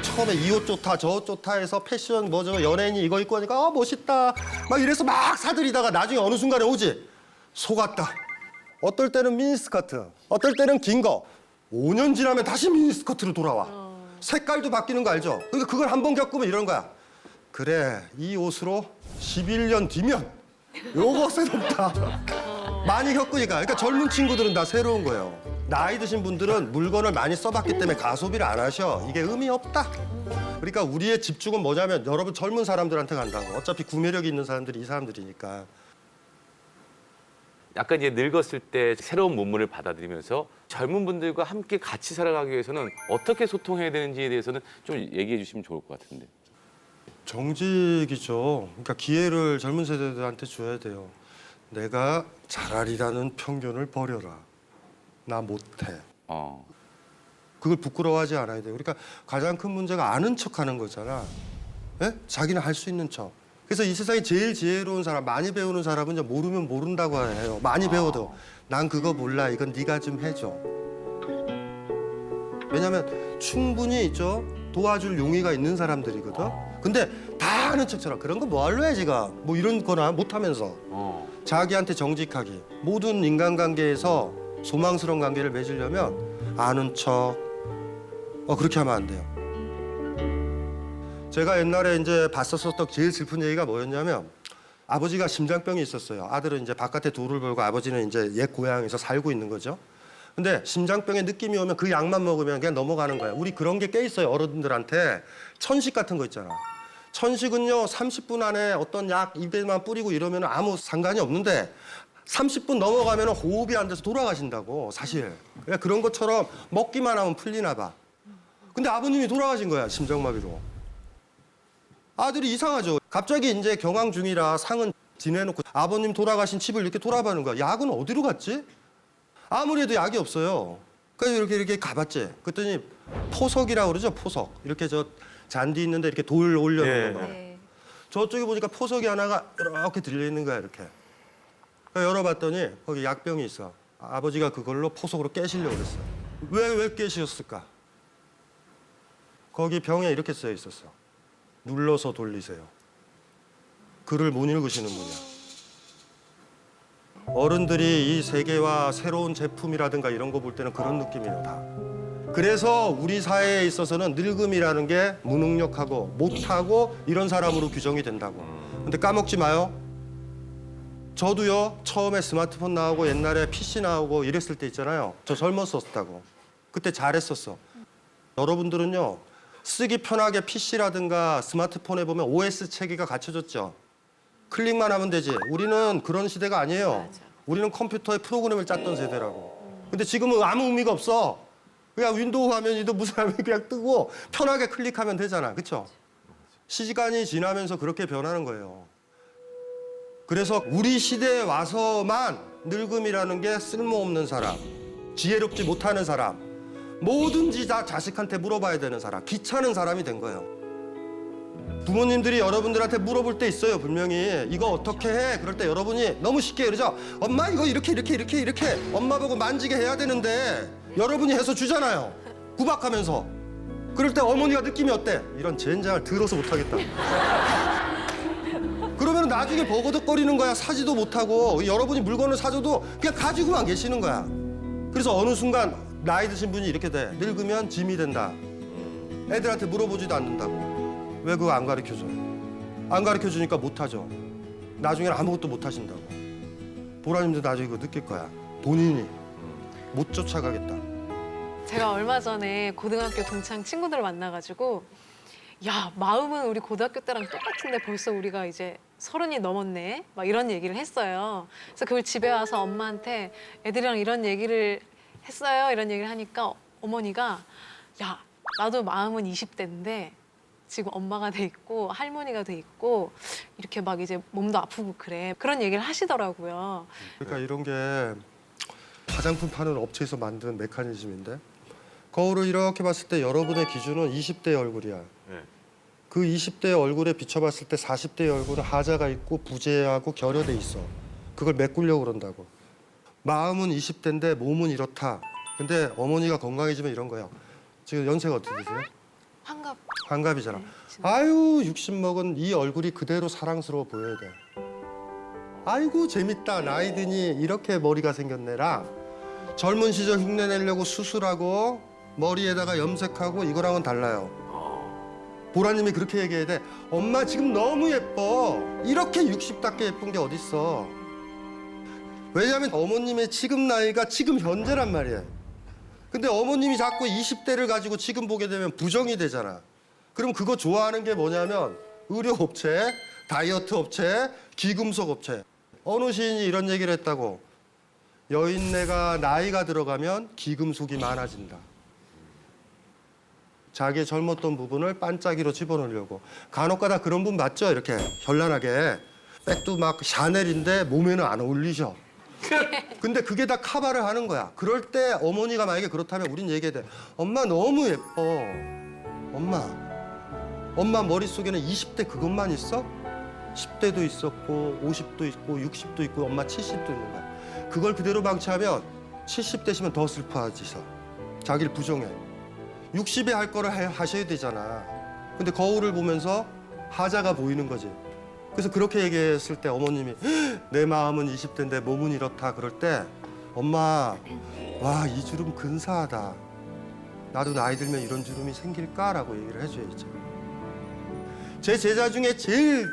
처음에 이 옷 좋다 저 옷 좋다 해서 패션 뭐죠 연예인이 이거 입고 하니까 멋있다 막 이래서 막 사들이다가 나중에 어느 순간에 오지. 속았다. 어떨 때는 미니스커트, 어떨 때는 긴 거. 5년 지나면 다시 미니스커트로 돌아와. 색깔도 바뀌는 거 알죠? 그러니까 그걸 한 번 겪으면 이런 거야. 그래, 이 옷으로 11년 뒤면 요거 새롭다. 많이 겪으니까. 그러니까 젊은 친구들은 다 새로운 거예요. 나이 드신 분들은 물건을 많이 써봤기 때문에 가소비를 안 하셔. 이게 의미 없다. 그러니까 우리의 집중은 뭐냐면 여러분 젊은 사람들한테 간다고. 어차피 구매력이 있는 사람들이 이 사람들이니까. 약간 이제 늙었을 때 새로운 문물을 받아들이면서 젊은 분들과 함께 같이 살아가기 위해서는 어떻게 소통해야 되는지에 대해서는 좀 얘기해 주시면 좋을 것 같은데. 정직이죠. 그러니까 기회를 젊은 세대들한테 줘야 돼요. 내가 잘하리라는 편견을 버려라. 나 못해. 그걸 부끄러워하지 않아야 돼요. 그러니까 가장 큰 문제가 아는 척하는 거잖아. 예? 자기는 할 수 있는 척. 그래서 이 세상에 제일 지혜로운 사람, 많이 배우는 사람은 이제 모르면 모른다고 해요. 많이 배워도 난 그거 몰라. 이건 네가 좀 해줘. 왜냐하면 충분히 있죠. 도와줄 용의가 있는 사람들이거든. 근데 다 아는 척처럼 그런 거 뭐 할래 지가 뭐 이런 거나 못하면서 자기한테 정직하게 모든 인간관계에서 소망스러운 관계를 맺으려면 아는 척 그렇게 하면 안 돼요. 제가 옛날에 이제 봤었던 제일 슬픈 얘기가 뭐였냐면 아버지가 심장병이 있었어요. 아들은 이제 바깥에 돈을 벌고 아버지는 이제 옛 고향에서 살고 있는 거죠. 근데 심장병의 느낌이 오면 그 약만 먹으면 그냥 넘어가는 거야. 우리 그런 게 꽤 있어요. 어른들한테 천식 같은 거 있잖아. 천식은요 30분 안에 어떤 약 입에만 뿌리고 이러면 아무 상관이 없는데 30분 넘어가면 호흡이 안 돼서 돌아가신다고 사실. 그러니까 그런 것처럼 먹기만 하면 풀리나 봐. 근데 아버님이 돌아가신 거야 심장마비로. 아들이 이상하죠. 갑자기 이제 경황 중이라 상은 지내놓고 아버님 돌아가신 집을 이렇게 돌아보는 거야. 약은 어디로 갔지? 아무리 해도 약이 없어요. 그래서 이렇게 가봤지. 그랬더니 포석이라고 그러죠. 포석. 이렇게 저 잔디 있는데 이렇게 돌 올려놓는 거. 네. 저쪽에 보니까 포석이 하나가 이렇게 들려있는 거야. 이렇게. 그러니까 열어봤더니 거기 약병이 있어. 아버지가 그걸로 포석으로 깨시려고 그랬어. 왜 깨시셨을까? 거기 병에 이렇게 쓰여 있었어. 눌러서 돌리세요. 글을 못 읽으시는 분이야. 어른들이 이 세계와 새로운 제품이라든가 이런 거 볼 때는 그런 느낌이에요, 다. 그래서 우리 사회에 있어서는 늙음이라는 게 무능력하고 못하고 이런 사람으로 규정이 된다고. 근데 까먹지 마요. 저도요, 처음에 스마트폰 나오고 옛날에 PC 나오고 이랬을 때 있잖아요. 저 젊었었다고. 그때 잘했었어. 여러분들은요, 쓰기 편하게 PC라든가 스마트폰에 보면 OS 체계가 갖춰졌죠. 클릭만 하면 되지. 우리는 그런 시대가 아니에요. 우리는 컴퓨터에 프로그램을 짰던 세대라고. 근데 지금은 아무 의미가 없어. 그냥 윈도우 화면이도 무슨 화면이 그냥 뜨고 편하게 클릭하면 되잖아. 그렇죠? 시간이 지나면서 그렇게 변하는 거예요. 그래서 우리 시대에 와서만 늙음이라는 게 쓸모없는 사람, 지혜롭지 못하는 사람, 뭐든지 다 자식한테 물어봐야 되는 사람, 귀찮은 사람이 된 거예요. 부모님들이 여러분들한테 물어볼 때 있어요. 분명히 이거 어떻게 해? 그럴 때 여러분이 너무 쉽게 그러죠. 엄마 이거 이렇게 엄마 보고 만지게 해야 되는데 여러분이 해서 주잖아요. 구박하면서. 그럴 때 어머니가 느낌이 어때? 이런 젠장을 들어서 못하겠다. 그러면 나중에 버거덕거리는 거야. 사지도 못하고 여러분이 물건을 사줘도 그냥 가지고만 계시는 거야. 그래서 어느 순간 나이 드신 분이 이렇게 돼. 늙으면 짐이 된다. 애들한테 물어보지도 않는다고. 왜 그거 안 가르쳐줘요? 안 가르쳐주니까 못하죠. 나중에는 아무것도 못하신다고. 보라님도 나중에 그거 느낄 거야. 본인이 못 쫓아가겠다. 제가 얼마 전에 고등학교 동창 친구들을 만나가지고 야, 마음은 우리 고등학교 때랑 똑같은데 벌써 우리가 이제 30이 넘었네? 막 이런 얘기를 했어요. 그래서 그걸 집에 와서 엄마한테 애들이랑 이런 얘기를 했어요. 이런 얘기를 하니까 어머니가 야, 나도 마음은 20대인데 지금 엄마가 돼 있고 할머니가 돼 있고 이렇게 막 이제 몸도 아프고 그래. 그런 얘기를 하시더라고요. 그러니까 이런 게 화장품 파는 업체에서 만든 메커니즘인데 거울을 이렇게 봤을 때 여러분의 기준은 20대의 얼굴이야. 그 20대의 얼굴에 비춰봤을 때 40대의 얼굴은 하자가 있고 부재하고 결여돼 있어. 그걸 메꾸려고 그런다고. 마음은 20대인데 몸은 이렇다. 근데 어머니가 건강해지면 이런 거야. 지금 연세가 어떻게 되세요? 환갑. 환갑이잖아. 네, 아유 60 먹은 이 얼굴이 그대로 사랑스러워 보여야 돼. 아이고 재밌다. 나이 드니 이렇게 머리가 생겼네라. 젊은 시절 흉내내려고 수술하고 머리에다가 염색하고 이거랑은 달라요. 보라님이 그렇게 얘기해야 돼. 엄마 지금 너무 예뻐. 이렇게 60답게 예쁜 게 어딨어. 왜냐하면 어머님의 지금 나이가 지금 현재란 말이에요. 근데 어머님이 자꾸 20대를 가지고 지금 보게 되면 부정이 되잖아. 그럼 그거 좋아하는 게 뭐냐면 의료업체, 다이어트 업체, 귀금속 업체. 어느 시인이 이런 얘기를 했다고. 여인네가 나이가 들어가면 귀금속이 많아진다. 자기의 젊었던 부분을 반짝이로 집어넣으려고. 간혹가다 그런 분 맞죠? 이렇게 현란하게. 백도 막 샤넬인데 몸에는 안 어울리셔. 근데 그게 다 카바를 하는 거야. 그럴 때 어머니가 만약에 그렇다면 우린 얘기해야 돼. 엄마 너무 예뻐. 엄마 머릿속에는 20대 그것만 있어? 10대도 있었고 50도 있고 60도 있고 엄마 70도 있는 거야. 그걸 그대로 방치하면 70대시면 더 슬퍼하지서. 자기를 부정해. 60에 할 거를 하셔야 되잖아. 근데 거울을 보면서 하자가 보이는 거지. 그래서 그렇게 얘기했을 때 어머님이 내 마음은 20대인데 몸은 이렇다 그럴 때 엄마 와 이 주름 근사하다. 나도 나이 들면 이런 주름이 생길까라고 얘기를 해줘야지. 제 제자 중에 제일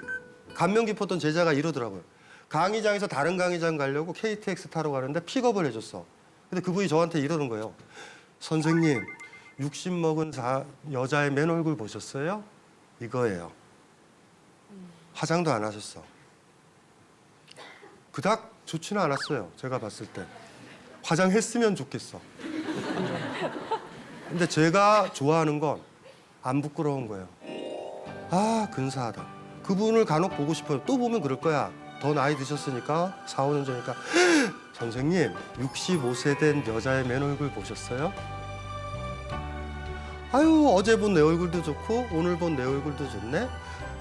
감명 깊었던 제자가 이러더라고요. 강의장에서 다른 강의장 가려고 KTX 타러 가는데 픽업을 해줬어. 근데 그분이 저한테 이러는 거예요. 선생님 60 먹은 여자의 맨 얼굴 보셨어요? 이거예요. 화장도 안 하셨어. 그닥 좋지는 않았어요. 제가 봤을 때. 화장했으면 좋겠어. 근데 제가 좋아하는 건 안 부끄러운 거예요. 아, 근사하다. 그분을 간혹 보고 싶어요. 또 보면 그럴 거야. 더 나이 드셨으니까 4, 5년 전이니까 선생님 65세 된 여자의 맨 얼굴 보셨어요? 아유 어제 본 내 얼굴도 좋고 오늘 본 내 얼굴도 좋네.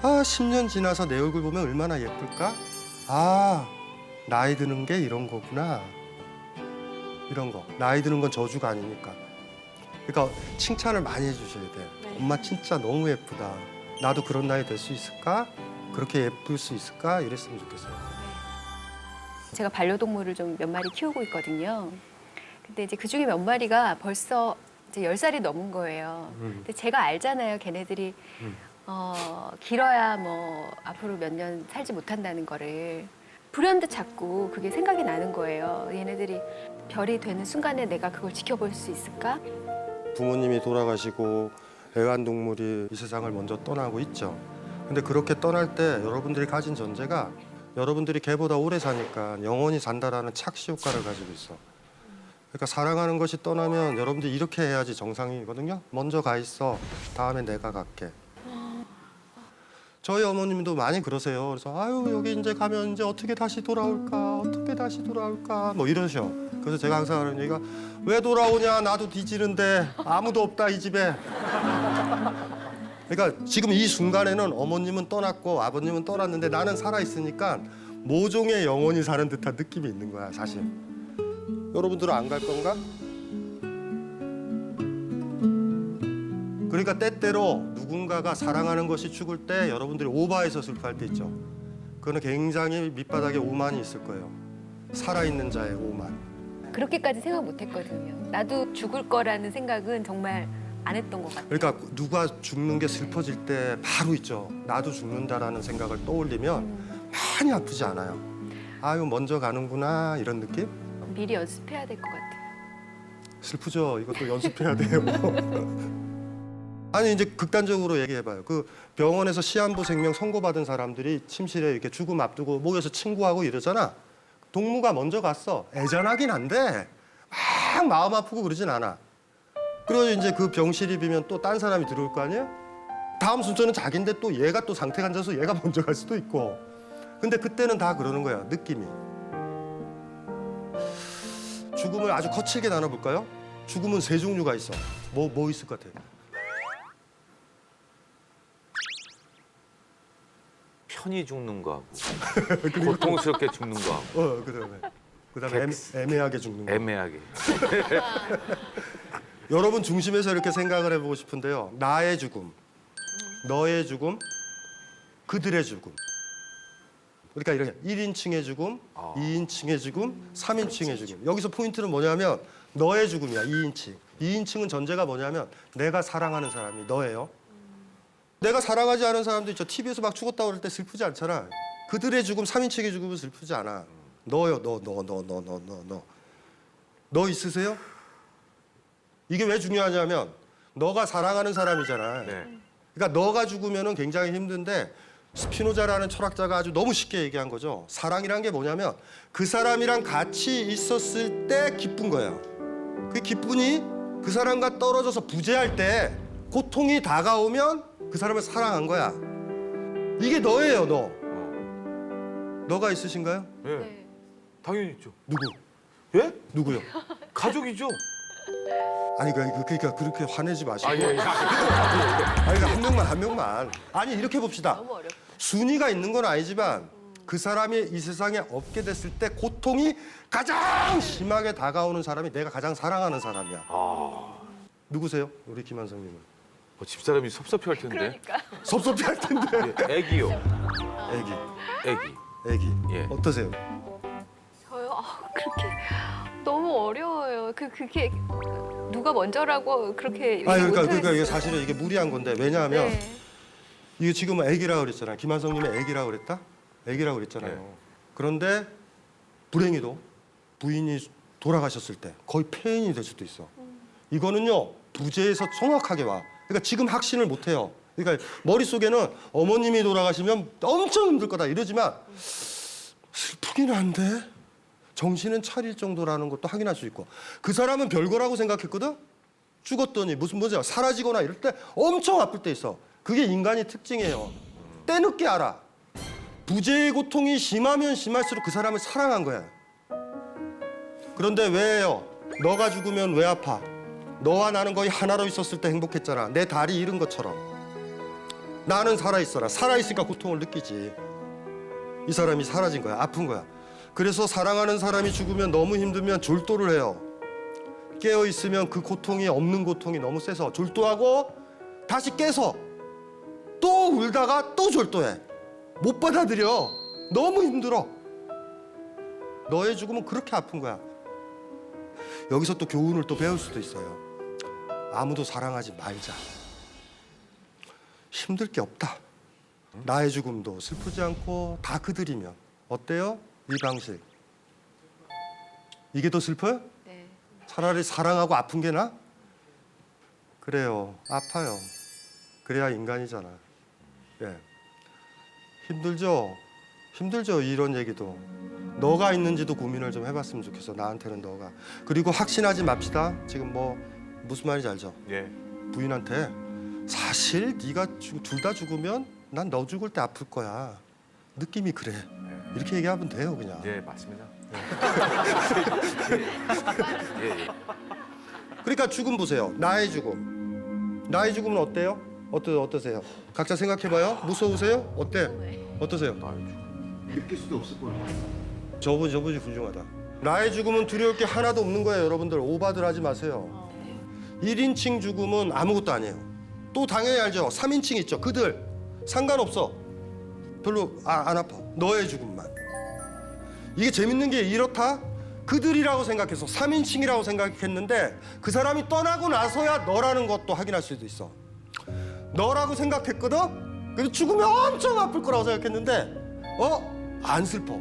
아 10년 지나서 내 얼굴 보면 얼마나 예쁠까? 아 나이 드는 게 이런 거구나. 이런 거. 나이 드는 건 저주가 아니니까. 그러니까 칭찬을 많이 해주셔야 돼요. 네. 엄마 진짜 너무 예쁘다. 나도 그런 나이 될 수 있을까? 그렇게 예쁠 수 있을까? 이랬으면 좋겠어요. 제가 반려동물을 좀 몇 마리 키우고 있거든요. 근데 이제 그중에 몇 마리가 벌써 이제 10살이 넘은 거예요. 근데 제가 알잖아요. 걔네들이 길어야 뭐 앞으로 몇 년 살지 못한다는 거를. 불현듯 자꾸 그게 생각이 나는 거예요. 얘네들이 별이 되는 순간에 내가 그걸 지켜볼 수 있을까? 부모님이 돌아가시고 애완동물이 이 세상을 먼저 떠나고 있죠. 근데 그렇게 떠날 때 여러분들이 가진 전제가 여러분들이 걔보다 오래 사니까 영원히 산다라는 착시 효과를 가지고 있어. 그러니까 사랑하는 것이 떠나면 여러분들이 이렇게 해야지 정상이거든요. 먼저 가 있어. 다음에 내가 갈게. 저희 어머님도 많이 그러세요. 그래서 아유 여기 이제 가면 이제 어떻게 다시 돌아올까? 어떻게 다시 돌아올까? 뭐 이러셔. 그래서 제가 항상 하는 얘기가 왜 돌아오냐? 나도 뒤지는데 아무도 없다 이 집에. 그러니까 지금 이 순간에는 어머님은 떠났고 아버님은 떠났는데 나는 살아 있으니까 모종의 영혼이 사는 듯한 느낌이 있는 거야 사실. 여러분들은 안 갈 건가? 그러니까 때때로 누군가가 사랑하는 것이 죽을 때 여러분들이 오바해서 슬퍼할 때 있죠. 그거는 굉장히 밑바닥에 오만이 있을 거예요. 살아있는 자의 오만. 그렇게까지 생각 못 했거든요. 나도 죽을 거라는 생각은 정말 안 했던 것 같아요. 그러니까 누가 죽는 게 슬퍼질 때 바로 있죠. 나도 죽는다라는 생각을 떠올리면 많이 아프지 않아요. 아유 먼저 가는구나 이런 느낌? 미리 연습해야 될 것 같아요. 슬프죠. 이것도 연습해야 돼요. 아니 이제 극단적으로 얘기해봐요. 그 병원에서 시한부 생명 선고받은 사람들이 침실에 이렇게 죽음 앞두고 모여서 친구하고 이러잖아. 동무가 먼저 갔어. 애잔하긴 한데 막 마음 아프고 그러진 않아. 그리고 이제 그 병실이 비면 또 딴 사람이 들어올 거 아니에요? 다음 순서는 자기인데 또 얘가 또 상태가 안 좋아서 얘가 먼저 갈 수도 있고. 근데 그때는 다 그러는 거야. 느낌이. 죽음을 아주 거칠게 나눠볼까요? 죽음은 세 종류가 있어. 뭐 있을 것 같아요? 편히 죽는 거하고 고통스럽게 죽는 거하고 그다음에 애매하게 죽는 거. 애매하게. 여러분 중심에서 이렇게 생각을 해보고 싶은데요. 나의 죽음, 너의 죽음, 그들의 죽음. 그러니까 이렇게 1인칭의 죽음, 2인칭의 죽음, 3인칭의 죽음. 여기서 포인트는 뭐냐면 너의 죽음이야, 2인칭. 2인칭은 전제가 뭐냐면 내가 사랑하는 사람이 너예요. 내가 사랑하지 않은 사람도 있죠. TV에서 막 죽었다 그럴 때 슬프지 않잖아. 그들의 죽음, 3인칭의 죽음은 슬프지 않아. 너요, 너. 너 있으세요? 이게 왜 중요하냐면 너가 사랑하는 사람이잖아. 네. 그러니까 너가 죽으면은 굉장히 힘든데 스피노자라는 철학자가 아주 너무 쉽게 얘기한 거죠. 사랑이란 게 뭐냐면 그 사람이랑 같이 있었을 때 기쁜 거예요. 그 기쁨이 그 사람과 떨어져서 부재할 때 고통이 다가오면 그 사람을 사랑한 거야. 이게 너예요, 너. 너가 있으신가요? 네. 당연히 있죠. 누구? 예? 누구요? 가족이죠. 아니 그러니까 그렇게 화내지 마시고. 예. 아니 한 명만. 아니 이렇게 봅시다. 너무 어렵다. 순위가 있는 건 아니지만 그 사람이 이 세상에 없게 됐을 때 고통이 가장 심하게 다가오는 사람이 내가 가장 사랑하는 사람이야. 누구세요? 우리 김한성님은. 집사람이 섭섭해할 텐데. 그러니까. 섭섭해할 텐데. 애기요. 애기. 애기. 예. 어떠세요? 저요? 그렇게 너무 어려워요. 그게 누가 먼저라고 그렇게 그러니까 이게 사실은 이게 무리한 건데 왜냐하면 네. 이게 지금 애기라고 그랬잖아요. 김한성님이 애기라고 그랬다? 애기라고 그랬잖아요. 네. 그런데 불행히도 부인이 돌아가셨을 때 거의 폐인이 될 수도 있어. 이거는요 부재에서 정확하게 와. 그러니까 지금 확신을 못 해요. 그러니까 머릿속에는 어머님이 돌아가시면 엄청 힘들 거다 이러지만 슬프긴 한데 정신은 차릴 정도라는 것도 확인할 수 있고 그 사람은 별거라고 생각했거든? 죽었더니 뭐지 사라지거나 이럴 때 엄청 아플 때 있어. 그게 인간의 특징이에요. 때늦게 알아. 부재의 고통이 심하면 심할수록 그 사람을 사랑한 거야. 그런데 왜요? 너가 죽으면 왜 아파? 너와 나는 거의 하나로 있었을 때 행복했잖아. 내 다리 잃은 것처럼. 나는 살아있어라. 살아있으니까 고통을 느끼지. 이 사람이 사라진 거야. 아픈 거야. 그래서 사랑하는 사람이 죽으면 너무 힘들면 졸도를 해요. 깨어있으면 그 고통이 없는 고통이 너무 세서 졸도하고 다시 깨서 또 울다가 또 졸도해. 못 받아들여. 너무 힘들어. 너의 죽음은 그렇게 아픈 거야. 여기서 또 교훈을 또 배울 수도 있어요. 아무도 사랑하지 말자. 힘들 게 없다. 나의 죽음도 슬프지 않고 다 그들이면 어때요? 이 방식. 이게 더 슬퍼요? 네. 차라리 사랑하고 아픈 게 나? 그래요. 아파요. 그래야 인간이잖아. 예. 힘들죠? 힘들죠, 이런 얘기도. 너가 있는지도 고민을 좀 해봤으면 좋겠어, 나한테는 너가. 그리고 확신하지 맙시다. 지금 무슨 말인지 알죠? 예. 부인한테 사실 네가 둘 다 죽으면 난 너 죽을 때 아플 거야. 느낌이 그래. 이렇게 얘기하면 돼요, 그냥. 예, 맞습니다. 그러니까 죽음 보세요. 나의 죽음. 나의 죽음은 어때요? 어떠세요? 각자 생각해봐요. 무서우세요? 어떠세요? 느낄 수도 없을 거예요. 저분이 훌륭하다. 나의 죽음은 두려울 게 하나도 없는 거예요, 여러분들. 오바들 하지 마세요. 1인칭 죽음은 아무것도 아니에요. 또 당연히 알죠. 3인칭 있죠. 그들 상관없어. 별로 안 아파. 너의 죽음만. 이게 재밌는 게 이렇다. 그들이라고 생각해서 3인칭이라고 생각했는데 그 사람이 떠나고 나서야 너라는 것도 확인할 수도 있어. 너라고 생각했거든. 근데 죽으면 엄청 아플 거라고 생각했는데 안 슬퍼.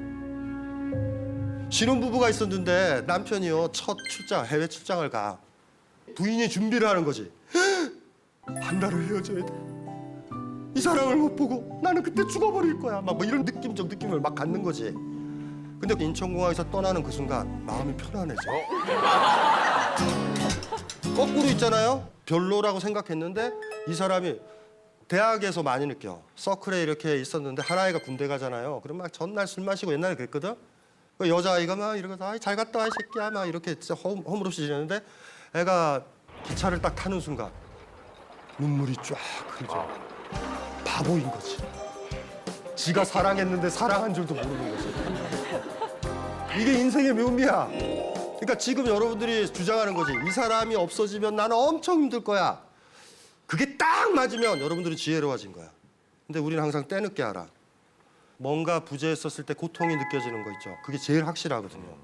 신혼부부가 있었는데 남편이요 첫 출장 해외 출장을 가. 부인이 준비를 하는 거지. 한 달을 헤어져야 돼. 이 사람을 못 보고 나는 그때 죽어버릴 거야. 막 뭐 이런 느낌적 느낌을 막 갖는 거지. 근데 인천공항에서 떠나는 그 순간 마음이 편안해져. 거꾸로 있잖아요. 별로라고 생각했는데 이 사람이 대학에서 많이 느껴. 서클에 이렇게 있었는데 하나이가 군대 가잖아요. 그럼 막 전날 술 마시고 옛날에 그랬거든. 그 여자아이가 막 이러면서 아이 잘 갔다 와 이 새끼야 막 이렇게 진짜 허물없이 지내는데 애가 기차를 딱 타는 순간 눈물이 쫙 흐르죠. 바보인 거지. 지가 사랑했는데 사랑한 줄도 모르는 거지. 이게 인생의 묘미야. 그러니까 지금 여러분들이 주장하는 거지. 이 사람이 없어지면 나는 엄청 힘들 거야. 그게 딱 맞으면 여러분들이 지혜로워진 거야. 근데 우리는 항상 때늦게 알아. 뭔가 부재했었을 때 고통이 느껴지는 거 있죠. 그게 제일 확실하거든요.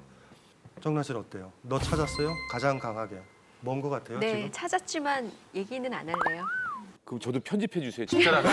정란 씨는 어때요? 너 찾았어요? 가장 강하게. 뭔 거 같아요, 네, 지금? 찾았지만 얘기는 안 할래요. 그럼 저도 편집해 주세요. 진짜라면.